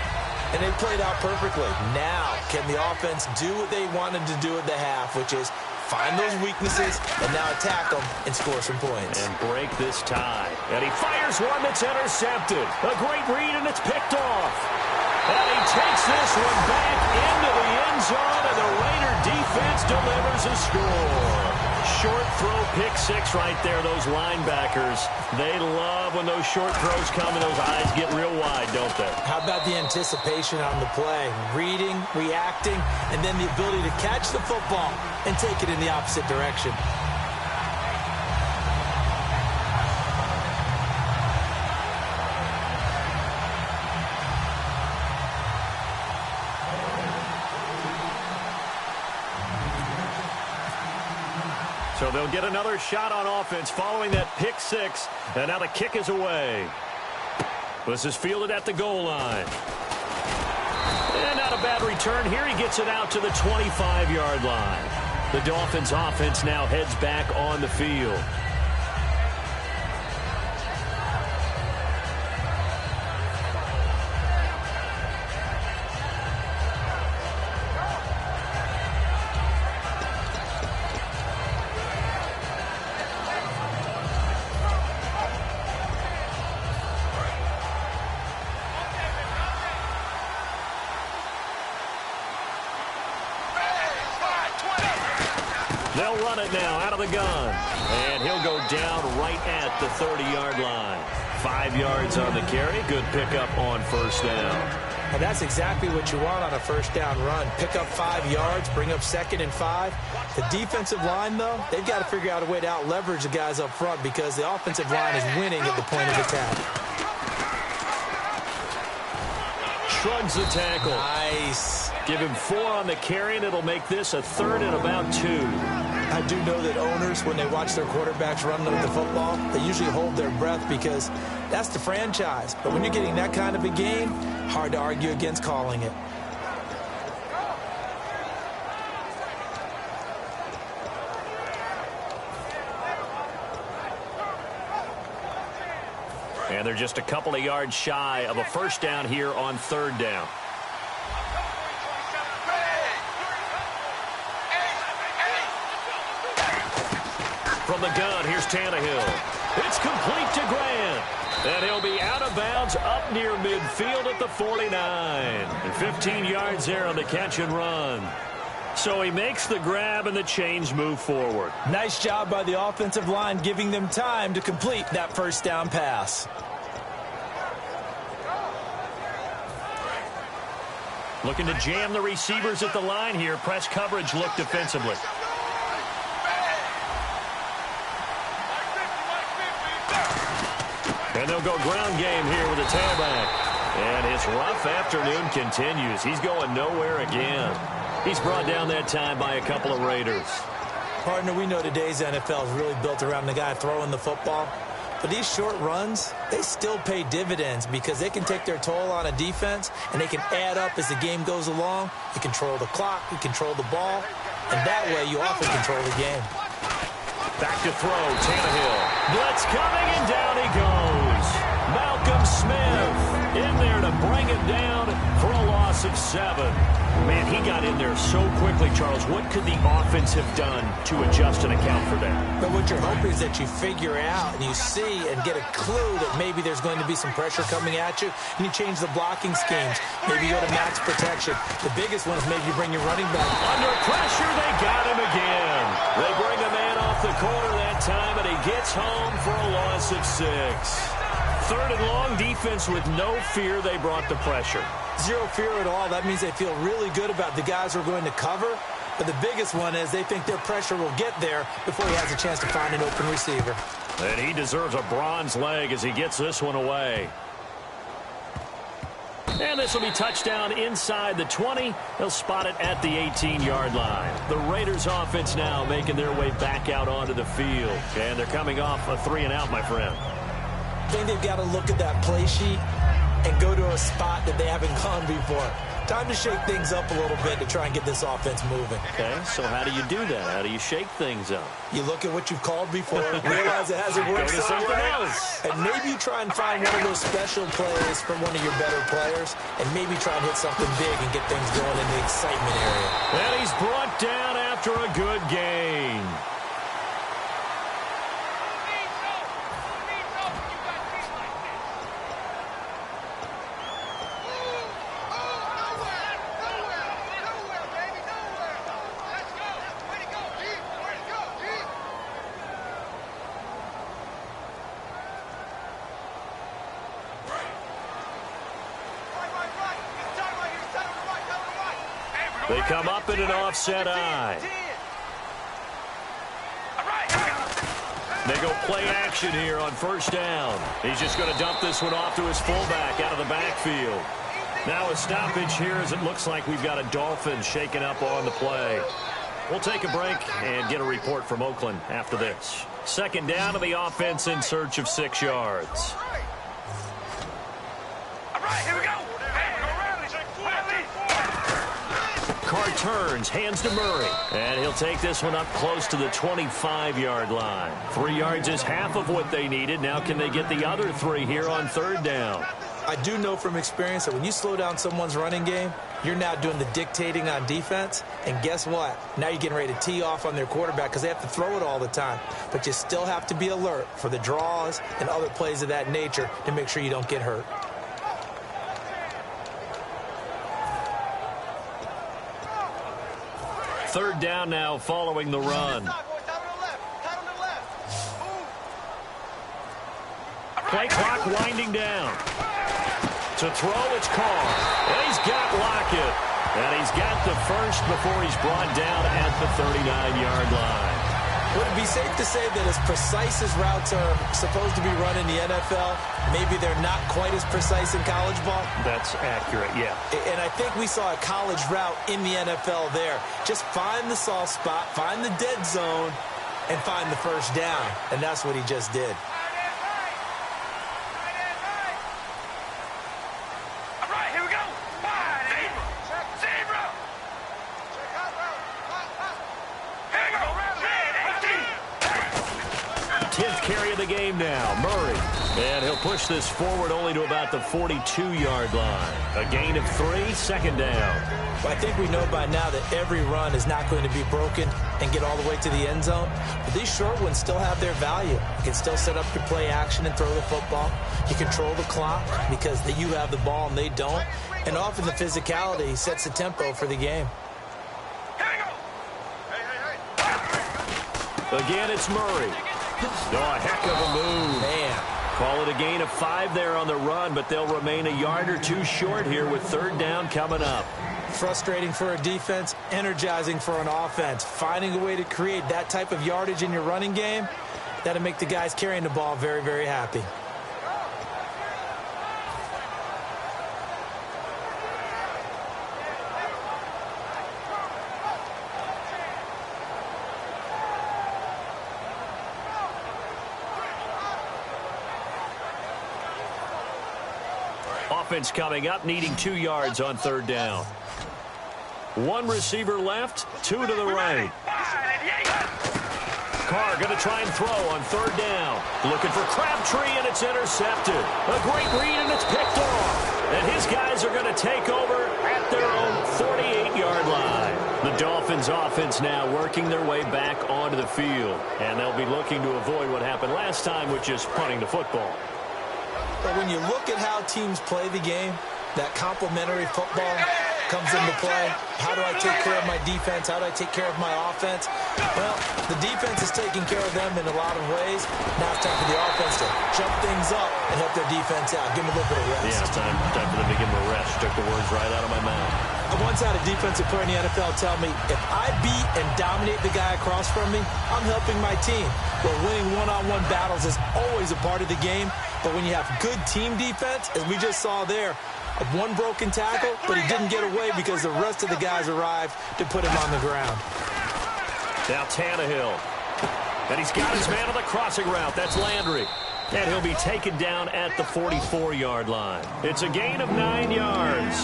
And they played out perfectly. Now, can the offense do what they wanted to do at the half, which is find those weaknesses and now attack them and score some points. And break this tie. And he fires one that's intercepted. A great read, and it's picked off. And he takes this one back into the end zone, and the Raider defense delivers a score. Short throw, pick 6 right there. Those linebackers, they love when those short throws come and those eyes get real wide, don't they? How about the anticipation on the play? Reading, reacting, and then the ability to catch the football and take it in the opposite direction. So they'll get another shot on offense following that pick 6, and now the kick is away. This is fielded at the goal line. And not a bad return here. He gets it out to the 25-yard line. The Dolphins offense now heads back on the field. They'll run it now out of the gun. And he'll go down right at the 30-yard line. 5 yards on the carry. Good pickup on 1st down. And that's exactly what you want on a first down run. Pick up 5 yards, bring up 2nd and 5. The defensive line, though, they've got to figure out a way to out-leverage the guys up front because the offensive line is winning at the point of attack. Shrugs the tackle. Nice. Give him 4 on the carry, and it'll make this a 3rd and about 2. I do know that owners, when they watch their quarterbacks run with the football, they usually hold their breath because that's the franchise. But when you're getting that kind of a game, hard to argue against calling it. And they're just a couple of yards shy of a first down here on 3rd down. From the gun, here's Tannehill. It's complete to Grant. And he'll be out of bounds up near midfield at the 49. And 15 yards there on the catch and run. So he makes the grab and the chains move forward. Nice job by the offensive line giving them time to complete that first down pass. Looking to jam the receivers at the line here. Press coverage look defensively. And they'll go ground game here with a tailback. And his rough afternoon continues. He's going nowhere again. He's brought down that time by a couple of Raiders. Partner, we know today's NFL is really built around the guy throwing the football. But these short runs, they still pay dividends because they can take their toll on a defense and they can add up as the game goes along. You control the clock, you control the ball, and that way you often control the game. Back to throw, Tannehill. Blitz coming, and down he goes. Malcolm Smith in there to bring him down for a loss of 7. Man, he got in there so quickly, Charles. What could the offense have done to adjust and account for that? But what you're hoping is that you figure out and you see and get a clue that maybe there's going to be some pressure coming at you, and you change the blocking schemes. Maybe you go to max protection. The biggest one is maybe you bring your running back. Under pressure, they got him again. They bring a man off the corner that time, and he gets home for a loss of 6. 3rd and long, defense with no fear. They brought the pressure. Zero fear at all. That means they feel really good about the guys who are going to cover. But the biggest one is they think their pressure will get there before he has a chance to find an open receiver. And he deserves a bronze leg as he gets this one away. And this will be touchdown inside the 20. They'll spot it at the 18-yard line. The Raiders offense now making their way back out onto the field. And they're coming off a 3-and-out, my friend. I think they've got to look at that play sheet and go to a spot that they haven't gone before. Time to shake things up a little bit to try and get this offense moving. Okay, so how do you do that? How do you shake things up? You look at what you've called before, realize it hasn't worked Go to something else. and maybe you try and find one of those special plays from one of your better players, and maybe try and hit something big and get things going in the excitement area. And he's brought down after a good gain. They come up in an offset eye. They go play action here on first down. He's just going to dump this one off to his fullback out of the backfield. Now a stoppage here as it looks like we've got a Dolphin shaken up on the play. We'll take a break and get a report from Oakland after this. 2nd down to the offense in search of 6 yards. All right, here we go. Carr turns, hands to Murray. And he'll take this one up close to the 25-yard line. 3 yards is half of what they needed. Now can they get the other 3 here on 3rd down? I do know from experience that when you slow down someone's running game, you're now doing the dictating on defense. And guess what? Now you're getting ready to tee off on their quarterback because they have to throw it all the time. But you still have to be alert for the draws and other plays of that nature to make sure you don't get hurt. Third down now following the run. Play clock winding down. To throw, it's Carr. And he's got Lockett. And he's got the first before he's brought down at the 39-yard line. Would it be safe to say that as precise as routes are supposed to be run in the NFL, maybe they're not quite as precise in college ball? That's accurate, yeah. And I think we saw a college route in the NFL there. Just find the soft spot, find the dead zone, and find the first down. And that's what he just did. All right, here we go. Wide. Zebra. Here we go. 10th carry of the game now. Murray. And he'll push this forward only to about the 42-yard line. A gain of 3, second down. Well, I think we know by now that every run is not going to be broken and get all the way to the end zone. But these short ones still have their value. You can still set up your play action and throw the football. You control the clock because you have the ball and they don't. And often the physicality sets the tempo for the game. Again, it's Murray. Oh, a heck of a move. Man. Call it a gain of 5 there on the run, but they'll remain a yard or 2 short here with third down coming up. Frustrating for a defense, energizing for an offense. Finding a way to create that type of yardage in your running game, that'll make the guys carrying the ball very, very happy. Offense coming up, needing 2 yards on third down. One receiver left, 2 to the right. Carr going to try and throw on third down. Looking for Crabtree, and it's intercepted. A great read, and it's picked off. And his guys are going to take over at their own 48-yard line. The Dolphins offense now working their way back onto the field. And they'll be looking to avoid what happened last time, which is punting the football. But when you look at how teams play the game, that complementary football comes into play. How do I take care of my defense? How do I take care of my offense? Well, the defense is taking care of them in a lot of ways. Now it's time for the offense to jump things up and help their defense out. Give them a little bit of rest. Yeah, time for them to give them a rest. Took the words right out of my mouth. I once had a defensive player in the NFL tell me, if I beat and dominate the guy across from me, I'm helping my team. Well, winning one-on-one battles is always a part of the game. But when you have good team defense, as we just saw there, one broken tackle, but he didn't get away because the rest of the guys arrived to put him on the ground. Now Tannehill. And he's got his man on the crossing route. That's Landry. And he'll be taken down at the 44-yard line. It's a gain of 9 yards.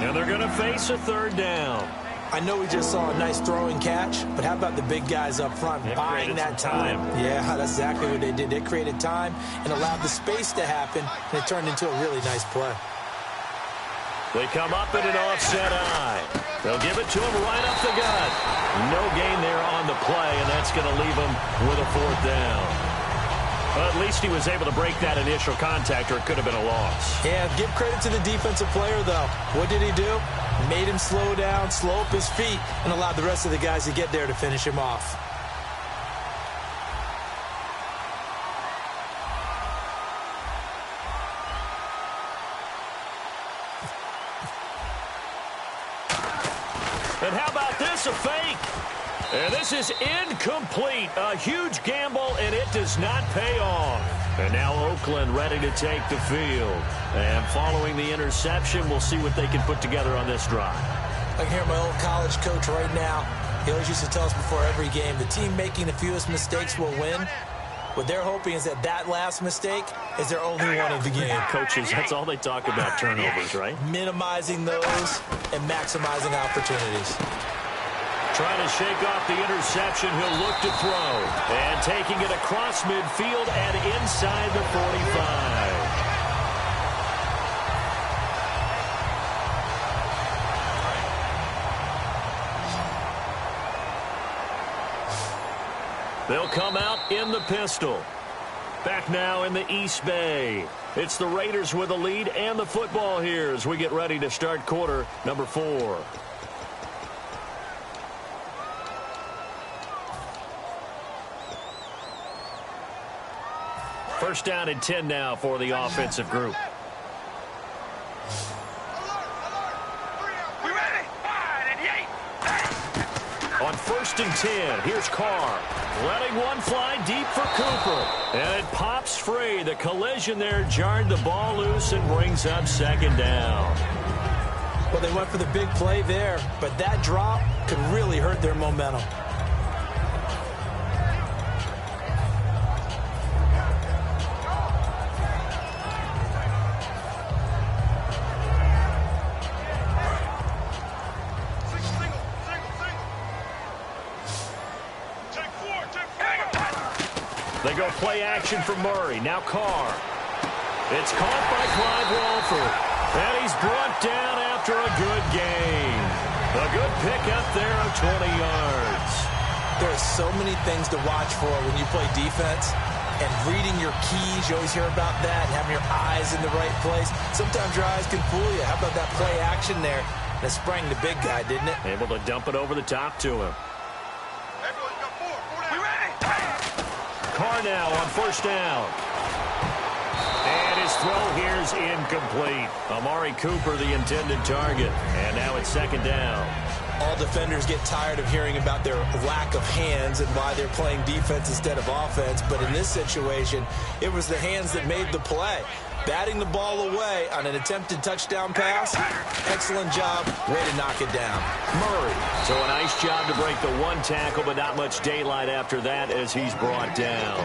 And they're going to face a third down. I know we just saw a nice throwing catch, but how about the big guys up front buying that time? Yeah, that's exactly what they did. They created time and allowed the space to happen, and it turned into a really nice play. They come up in an offset eye. They'll give it to him right up the gut. No gain there on the play, and that's going to leave him with a fourth down. Well, at least he was able to break that initial contact, or it could have been a loss. Yeah, give credit to the defensive player, though. What did he do? Made him slow down, slow up his feet, and allowed the rest of the guys to get there to finish him off. And how about this, a fake? And this is incomplete. A huge gamble, and it does not pay off. And now Oakland ready to take the field. And following the interception, we'll see what they can put together on this drive. I can hear my old college coach right now. He always used to tell us before every game, the team making the fewest mistakes will win. What they're hoping is that last mistake is their only one of the game. Coaches, that's all they talk about, turnovers, right? Minimizing those and maximizing opportunities. Trying to shake off the interception, he'll look to throw. And taking it across midfield and inside the 45. They'll come out in the pistol. Back now in the East Bay. It's the Raiders with the lead and the football here as we get ready to start quarter number 4. First down and 10 now for the offensive group. 1st and 10. Here's Carr. Letting one fly deep for Cooper. And it pops free. The collision there jarred the ball loose and brings up 2nd down. Well, they went for the big play there, but that drop could really hurt their momentum. They go play action for Murray. Now Carr. It's caught by Clyde Walford. And he's brought down after a good gain. A good pickup there of 20 yards. There are so many things to watch for when you play defense. And reading your keys, you always hear about that. And having your eyes in the right place. Sometimes your eyes can fool you. How about that play action there? That sprang the big guy, didn't it? Able to dump it over the top to him. Carr now on 1st down. And his throw here is incomplete. Amari Cooper, the intended target. And now it's 2nd down. All defenders get tired of hearing about their lack of hands and why they're playing defense instead of offense. But in this situation, it was the hands that made the play. Batting the ball away on an attempted touchdown pass. Excellent job. Way to knock it down. Murray. So a nice job to break the one tackle, but not much daylight after that as he's brought down.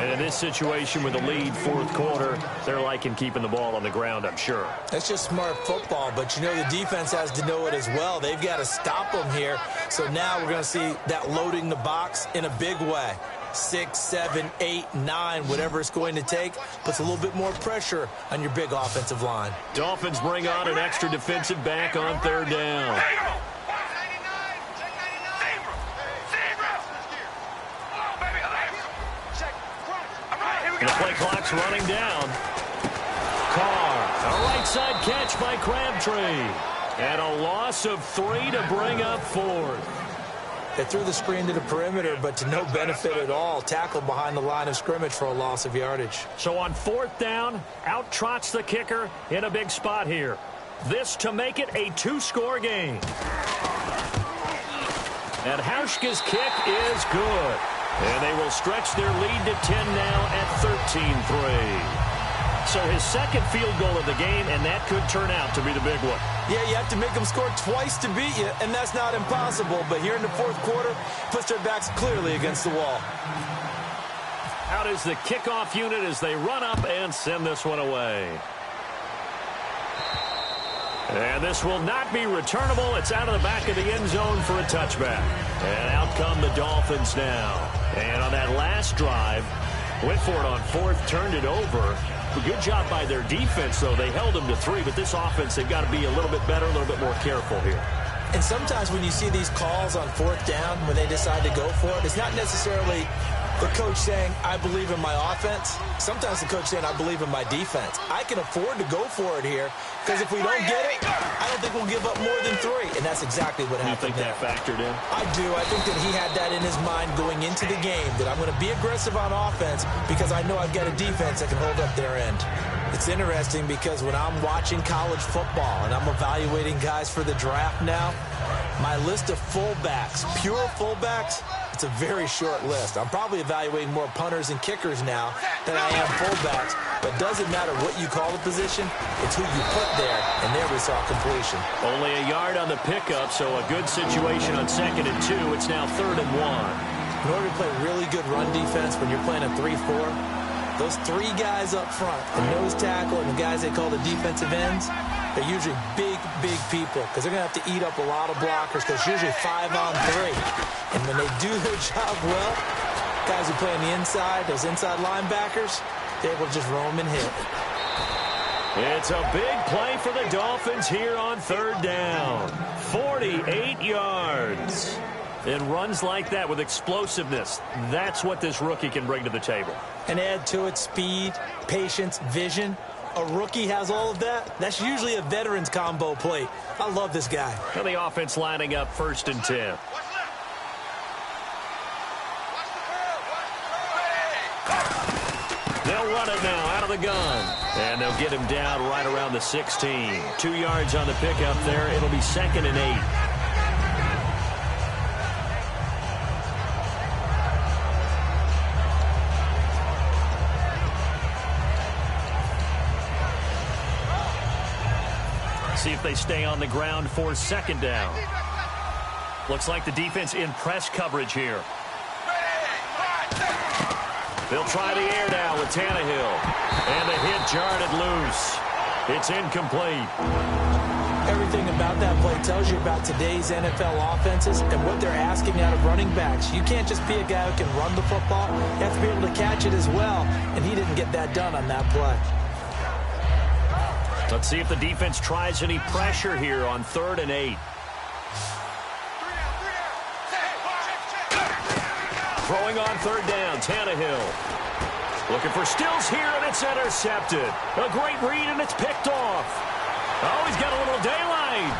And in this situation with the lead 4th quarter, they're liking keeping the ball on the ground, I'm sure. That's just smart football, but you know the defense has to know it as well. They've got to stop them here. So now we're going to see that loading the box in a big way. 6, 7, 8, 9, whatever it's going to take, puts a little bit more pressure on your big offensive line. Dolphins bring on an extra defensive back on 3rd down. And the play clock's running down. Carr, a right side catch by Crabtree. And a loss of 3 to bring up 4th. They threw the screen to the perimeter, but to no benefit at all. Tackled behind the line of scrimmage for a loss of yardage. So on 4th down, out trots the kicker in a big spot here. This to make it a 2-score game. And Hauschka's kick is good. And they will stretch their lead to 10 now at 13-3. So his 2nd field goal of the game, and that could turn out to be the big one. Yeah, you have to make them score twice to beat you, and that's not impossible. But here in the 4th quarter, puts their backs clearly against the wall. Out is the kickoff unit as they run up and send this one away. And this will not be returnable. It's out of the back of the end zone for a touchback. And out come the Dolphins now. And on that last drive, went for it on 4th, turned it over. Good job by their defense, though. They held them to 3, but this offense, they've got to be a little bit better, a little bit more careful here. And sometimes when you see these calls on 4th down, when they decide to go for it, it's not necessarily the coach saying, I believe in my offense. Sometimes the coach saying, I believe in my defense. I can afford to go for it here, because if we don't get it, I don't think we'll give up more than 3. And that's exactly what happened. You think that factored in? I do. I think that he had that in his mind going into the game, that I'm going to be aggressive on offense because I know I've got a defense that can hold up their end. It's interesting because when I'm watching college football and I'm evaluating guys for the draft now, my list of fullbacks, pure fullbacks, it's a very short list. I'm probably evaluating more punters and kickers now than I am fullbacks, but doesn't matter what you call the position, it's who you put there, and there we saw completion. Only a yard on the pickup, so a good situation on 2nd and 2. It's now 3rd and 1. In order to play really good run defense when you're playing a 3-4, those 3 guys up front, the nose tackle and the guys they call the defensive ends, they're usually big people because they're going to have to eat up a lot of blockers because it's usually 5-on-3. And when they do their job well, guys who play on the inside, those inside linebackers, they're able to just roam and hit. It's a big play for the Dolphins here on 3rd down. 48 yards. And runs like that with explosiveness, that's what this rookie can bring to the table. And add to it speed, patience, vision. A rookie has all of that. That's usually a veteran's combo plate. I love this guy. And the offense lining up 1st and 10. They'll run it now out of the gun. And they'll get him down right around the 16. 2 yards on the pickup there. It'll be 2nd and 8. See if they stay on the ground for second down. Looks like the defense in press coverage here. They'll try the air now with Tannehill. And the hit jarred it loose. It's incomplete. Everything about that play tells you about today's NFL offenses and what they're asking out of running backs. You can't just be a guy who can run the football. You have to be able to catch it as well, and he didn't get that done on that play. Let's see if the defense tries any pressure here on 3rd and 8. Throwing on 3rd down, Tannehill. Looking for Stills here, and it's intercepted. A great read, and it's picked off. Oh, he's got a little daylight.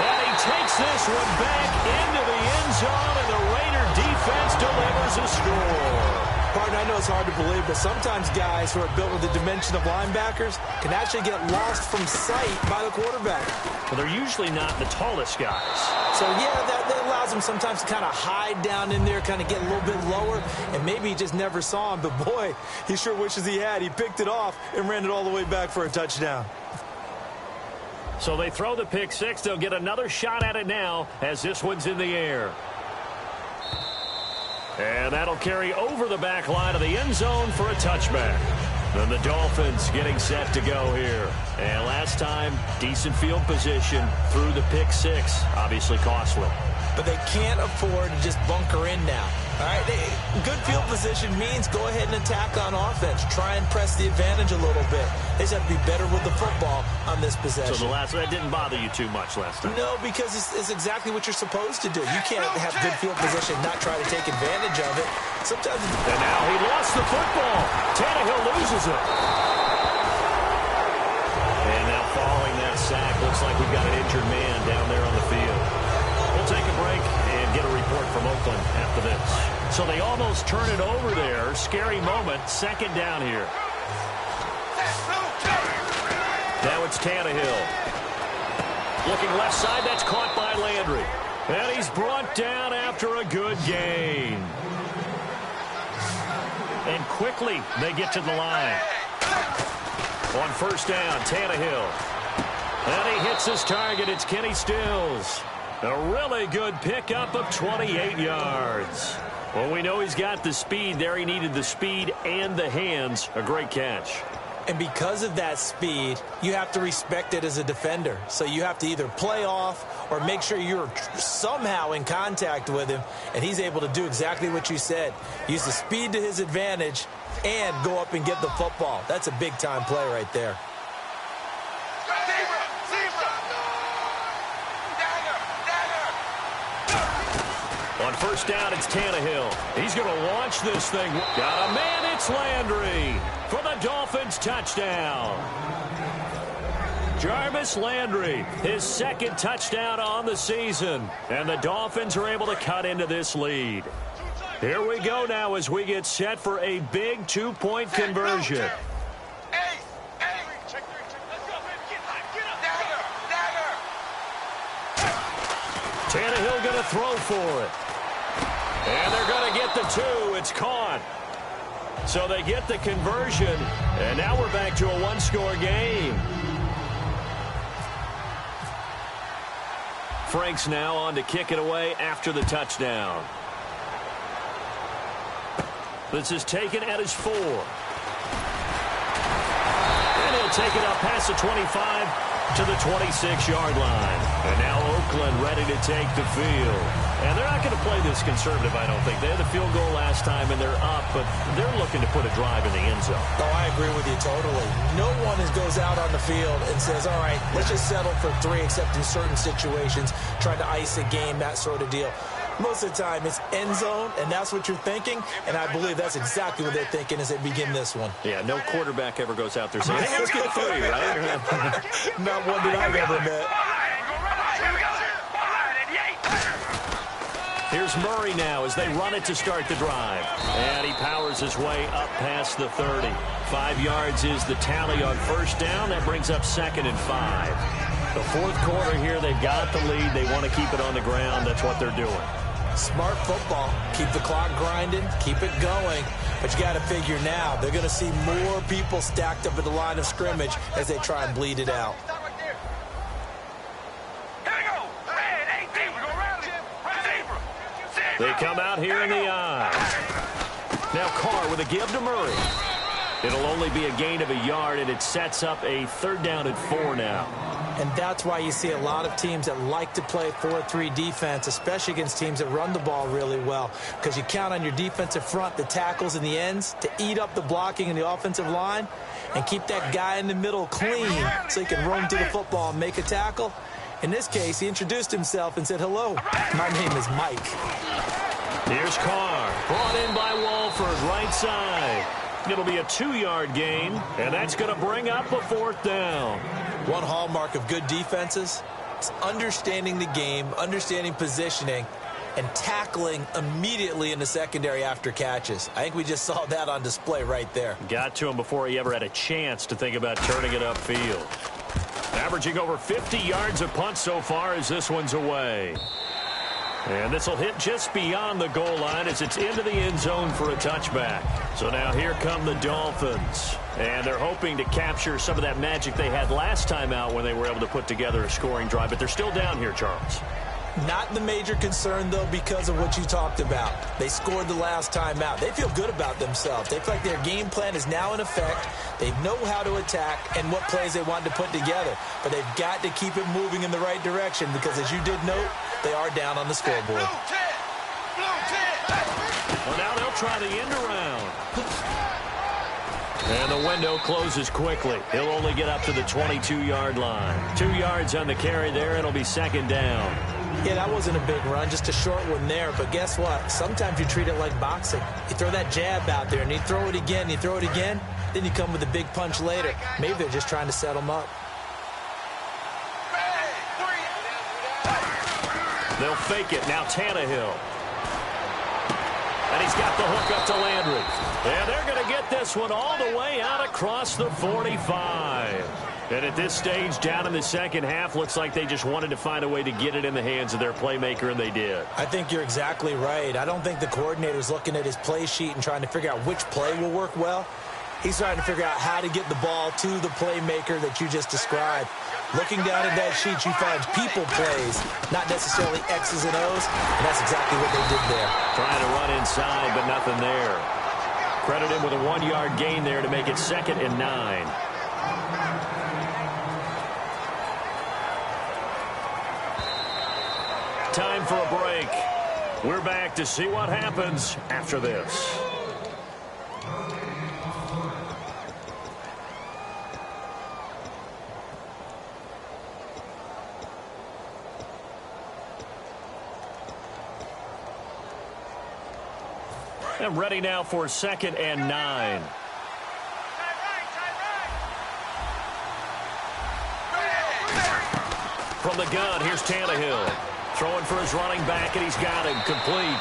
And he takes this one back into the end zone, and the Raider defense delivers a score. Partner, I know it's hard to believe, but sometimes guys who are built with the dimension of linebackers can actually get lost from sight by the quarterback. Well, they're usually not the tallest guys. So, yeah, that allows him sometimes to kind of hide down in there, kind of get a little bit lower, and maybe he just never saw him. But, boy, he sure wishes he had. He picked it off and ran it all the way back for a touchdown. So they throw the pick six. They'll get another shot at it now as this one's in the air. And that'll carry over the back line of the end zone for a touchback. Then the Dolphins getting set to go here. And last time, decent field position through the pick six. Obviously costly. But they can't afford to just bunker in now. All right, good field position means go ahead and attack on offense. Try and press the advantage a little bit. They just have to be better with the football on this possession. So that didn't bother you too much last time? No, because it's exactly what you're supposed to do. You can't have good field position and not try to take advantage of it. Sometimes. And now he lost the football. Tannehill loses it. And now following that sack, looks like we've got an injured man down there on the field. We'll take a break and get a report from Oakland after this. So they almost turn it over there. Scary moment. Second down here. Now it's Tannehill. Looking left side. That's caught by Landry. And he's brought down after a good gain. And quickly they get to the line. On first down, Tannehill. And he hits his target. It's Kenny Stills. A really good pickup of 28 yards. Well, we know he's got the speed there. He needed the speed and the hands. A great catch. And because of that speed, you have to respect it as a defender. So you have to either play off or make sure you're somehow in contact with him. And he's able to do exactly what you said. Use the speed to his advantage and go up and get the football. That's a big-time play right there. On first down, it's Tannehill. He's going to launch this thing. Got a man, it's Landry for the Dolphins touchdown. Jarvis Landry, his second touchdown on the season. And the Dolphins are able to cut into this lead. Here we go now as we get set for a big two-point conversion. Tannehill going to throw for it. And they're going to get the two. It's caught. So they get the conversion. And now we're back to a one-score game. Frank's now on to kick it away after the touchdown. This is taken at his 4. And he'll take it up past the 25 to the 26-yard line. And now Oakland ready to take the field. And they're not going to play this conservative, I don't think. They had the field goal last time, and they're up, but they're looking to put a drive in the end zone. Oh, I agree with you totally. No one goes out on the field and says, all right, let's just settle for 3, except in certain situations, trying to ice a game, that sort of deal. Most of the time, it's end zone, and that's what you're thinking, and I believe that's exactly what they're thinking as they begin this one. Yeah, no quarterback ever goes out there saying, hey, let's get 3, right? Not one that I've ever met. Here's Murray now as they run it to start the drive. And he powers his way up past the 30. 5 yards is the tally on first down. That brings up 2nd and 5. The fourth quarter here, they've got the lead. They want to keep it on the ground. That's what they're doing. Smart football. Keep the clock grinding. Keep it going. But you got to figure now, they're going to see more people stacked up at the line of scrimmage as they try and bleed it out. They come out here in the eye. Now Carr with a give to Murray. It'll only be a gain of a yard, and it sets up a 3rd down and 4 now. And that's why you see a lot of teams that like to play 4-3 defense, especially against teams that run the ball really well, because you count on your defensive front, the tackles and the ends, to eat up the blocking in the offensive line and keep that guy in the middle clean so he can roam to the football and make a tackle. In this case, he introduced himself and said, "Hello, my name is Mike." Here's Carr, brought in by Walford, right side. It'll be a 2-yard gain, and that's going to bring up a 4th down. One hallmark of good defenses is understanding the game, understanding positioning, and tackling immediately in the secondary after catches. I think we just saw that on display right there. Got to him before he ever had a chance to think about turning it upfield. Averaging over 50 yards a punt so far as this one's away. And this will hit just beyond the goal line as it's into the end zone for a touchback. So now here come the Dolphins. And they're hoping to capture some of that magic they had last time out when they were able to put together a scoring drive. But they're still down here, Charles. Not the major concern, though, because of what you talked about. They scored the last time out. They feel good about themselves. They feel like their game plan is now in effect. They know how to attack and what plays they want to put together. But they've got to keep it moving in the right direction because, as you did note, they are down on the scoreboard. Well, now they'll try the end around. And the window closes quickly. He'll only get up to the 22-yard line. 2 yards on the carry there. It'll be 2nd down. Yeah, that wasn't a big run, just a short one there. But guess what? Sometimes you treat it like boxing. You throw that jab out there, and you throw it again, you throw it again, then you come with a big punch later. Maybe they're just trying to set them up. They'll fake it. Now Tannehill. And he's got the hook up to Landry. And they're going to get this one all the way out across the 45. And at this stage, down in the second half, looks like they just wanted to find a way to get it in the hands of their playmaker, and they did. I think you're exactly right. I don't think the coordinator's looking at his play sheet and trying to figure out which play will work well. He's trying to figure out how to get the ball to the playmaker that you just described. Looking down at that sheet, you find people plays, not necessarily X's and O's, and that's exactly what they did there. Trying to run inside, but nothing there. Credit him with a 1-yard gain there to make it 2nd and 9. Time for a break. We're back to see what happens after this. And ready now for 2nd and 9. From the gun, here's Tannehill. Throwing for his running back, and he's got him complete.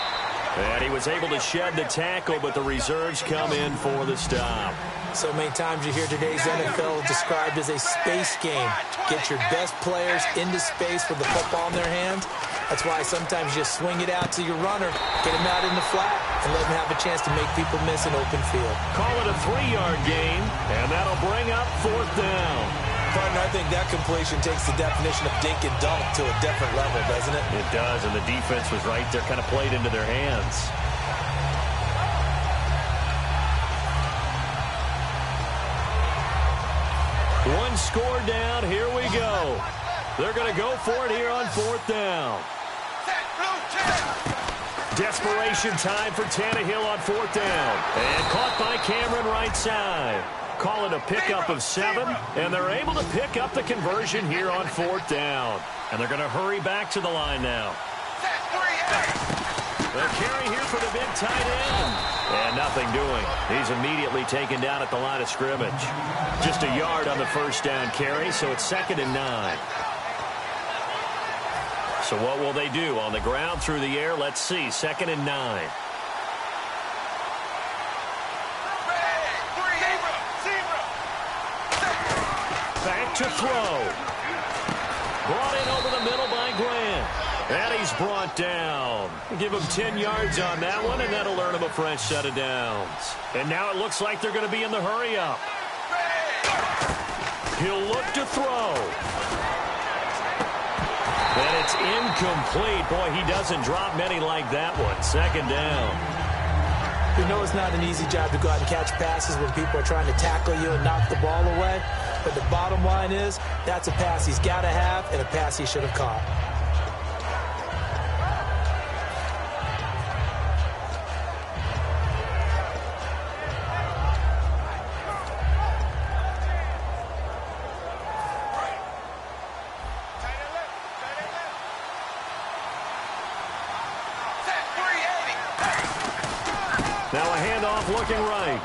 And he was able to shed the tackle, but the reserves come in for the stop. So many times you hear today's NFL described as a space game. Get your best players into space with the football in their hands. That's why sometimes you swing it out to your runner, get him out in the flat, and let him have a chance to make people miss an open field. Call it a 3-yard gain, and that'll bring up 4th down. Partner, I think that completion takes the definition of dink and dunk to a different level, doesn't it? It does, and the defense was right there, kind of played into their hands. One score down, here we go. They're going to go for it here on 4th down. Desperation time for Tannehill on 4th down. And caught by Cameron right side. Call it a pickup of 7, and they're able to pick up the conversion here on 4th down. And they're going to hurry back to the line now. The carry here for the big tight end. And nothing doing. He's immediately taken down at the line of scrimmage. Just a yard on the 1st down carry, so it's 2nd and 9. So what will they do? On the ground, through the air, let's see. 2nd and 9. Back to throw. Brought in over the middle by Grant. And he's brought down. Give him 10 yards on that one, and that'll earn him a fresh set of downs. And now it looks like they're going to be in the hurry-up. He'll look to throw. And it's incomplete. Boy, he doesn't drop many like that one. Second down. You know it's not an easy job to go out and catch passes when people are trying to tackle you and knock the ball away. But the bottom line is, that's a pass he's got to have and a pass he should have caught. Now a handoff looking right.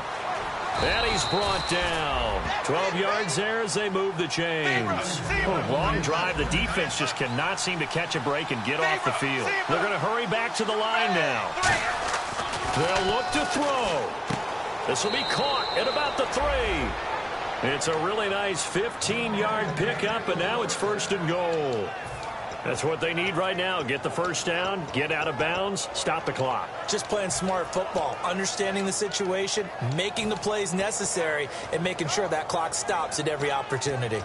And he's brought down. 12 yards there as they move the chains. Long drive. The defense just cannot seem to catch a break and get off the field. They're going to hurry back to the line now. They'll look to throw. This will be caught at about the 3. It's a really nice 15-yard pickup, and now it's first and goal. That's what they need right now. Get the first down, get out of bounds, stop the clock. Just playing smart football, understanding the situation, making the plays necessary, and making sure that clock stops at every opportunity.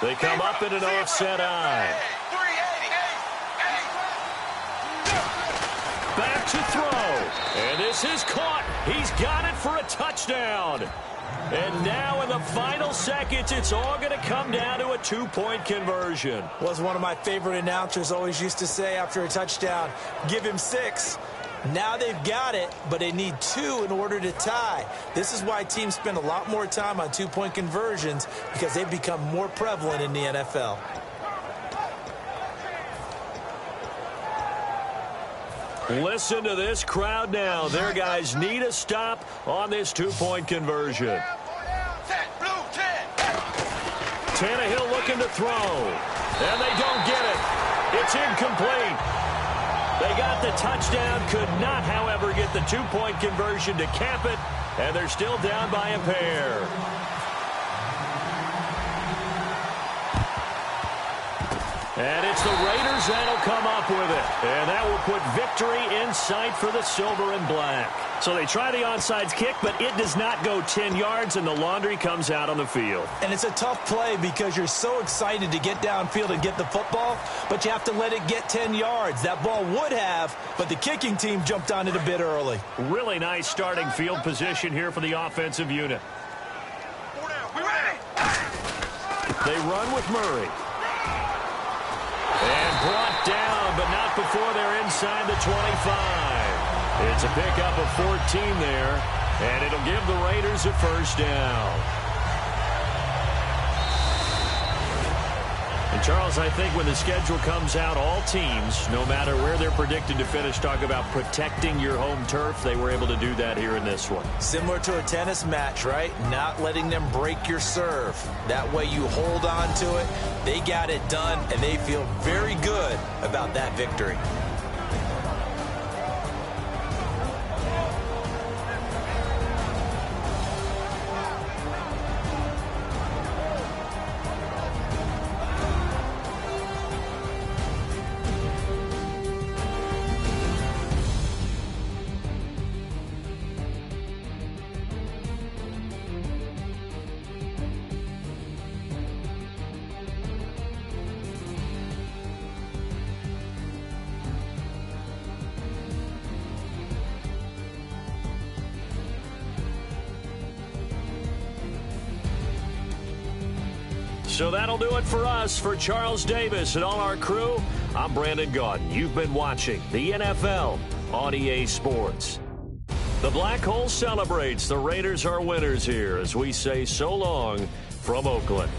They come up in an offset eye. Back to throw. And this is caught. He's got it for a touchdown. And now in the final seconds, it's all going to come down to a 2-point conversion. Was one of my favorite announcers always used to say after a touchdown, give him 6. Now they've got it, but they need 2 in order to tie. This is why teams spend a lot more time on 2-point conversions, because they've become more prevalent in the NFL. Listen to this crowd now. Their guys need a stop on this 2-point conversion. Tannehill looking to throw. And they don't get it. It's incomplete. They got the touchdown, could not, however, get the 2-point conversion to cap it, and they're still down by a pair. And it's the Raiders that'll come up with it. And that will put victory in sight for the silver and black. So they try the onside kick, but it does not go 10 yards, and the laundry comes out on the field. And it's a tough play because you're so excited to get downfield and get the football, but you have to let it get 10 yards. That ball would have, but the kicking team jumped on it a bit early. Really nice starting field position here for the offensive unit. They run with Murray. And brought down, but not before they're inside the 25. It's a pickup of 14 there, and it'll give the Raiders a first down. And, Charles, I think when the schedule comes out, all teams, no matter where they're predicted to finish, talk about protecting your home turf. They were able to do that here in this one. Similar to a tennis match, right? Not letting them break your serve. That way you hold on to it. They got it done, and they feel very good about that victory. So that'll do it for us. For Charles Davis and all our crew, I'm Brandon Gaudin. You've been watching the NFL on EA Sports. The Black Hole celebrates. The Raiders are winners here as we say so long from Oakland.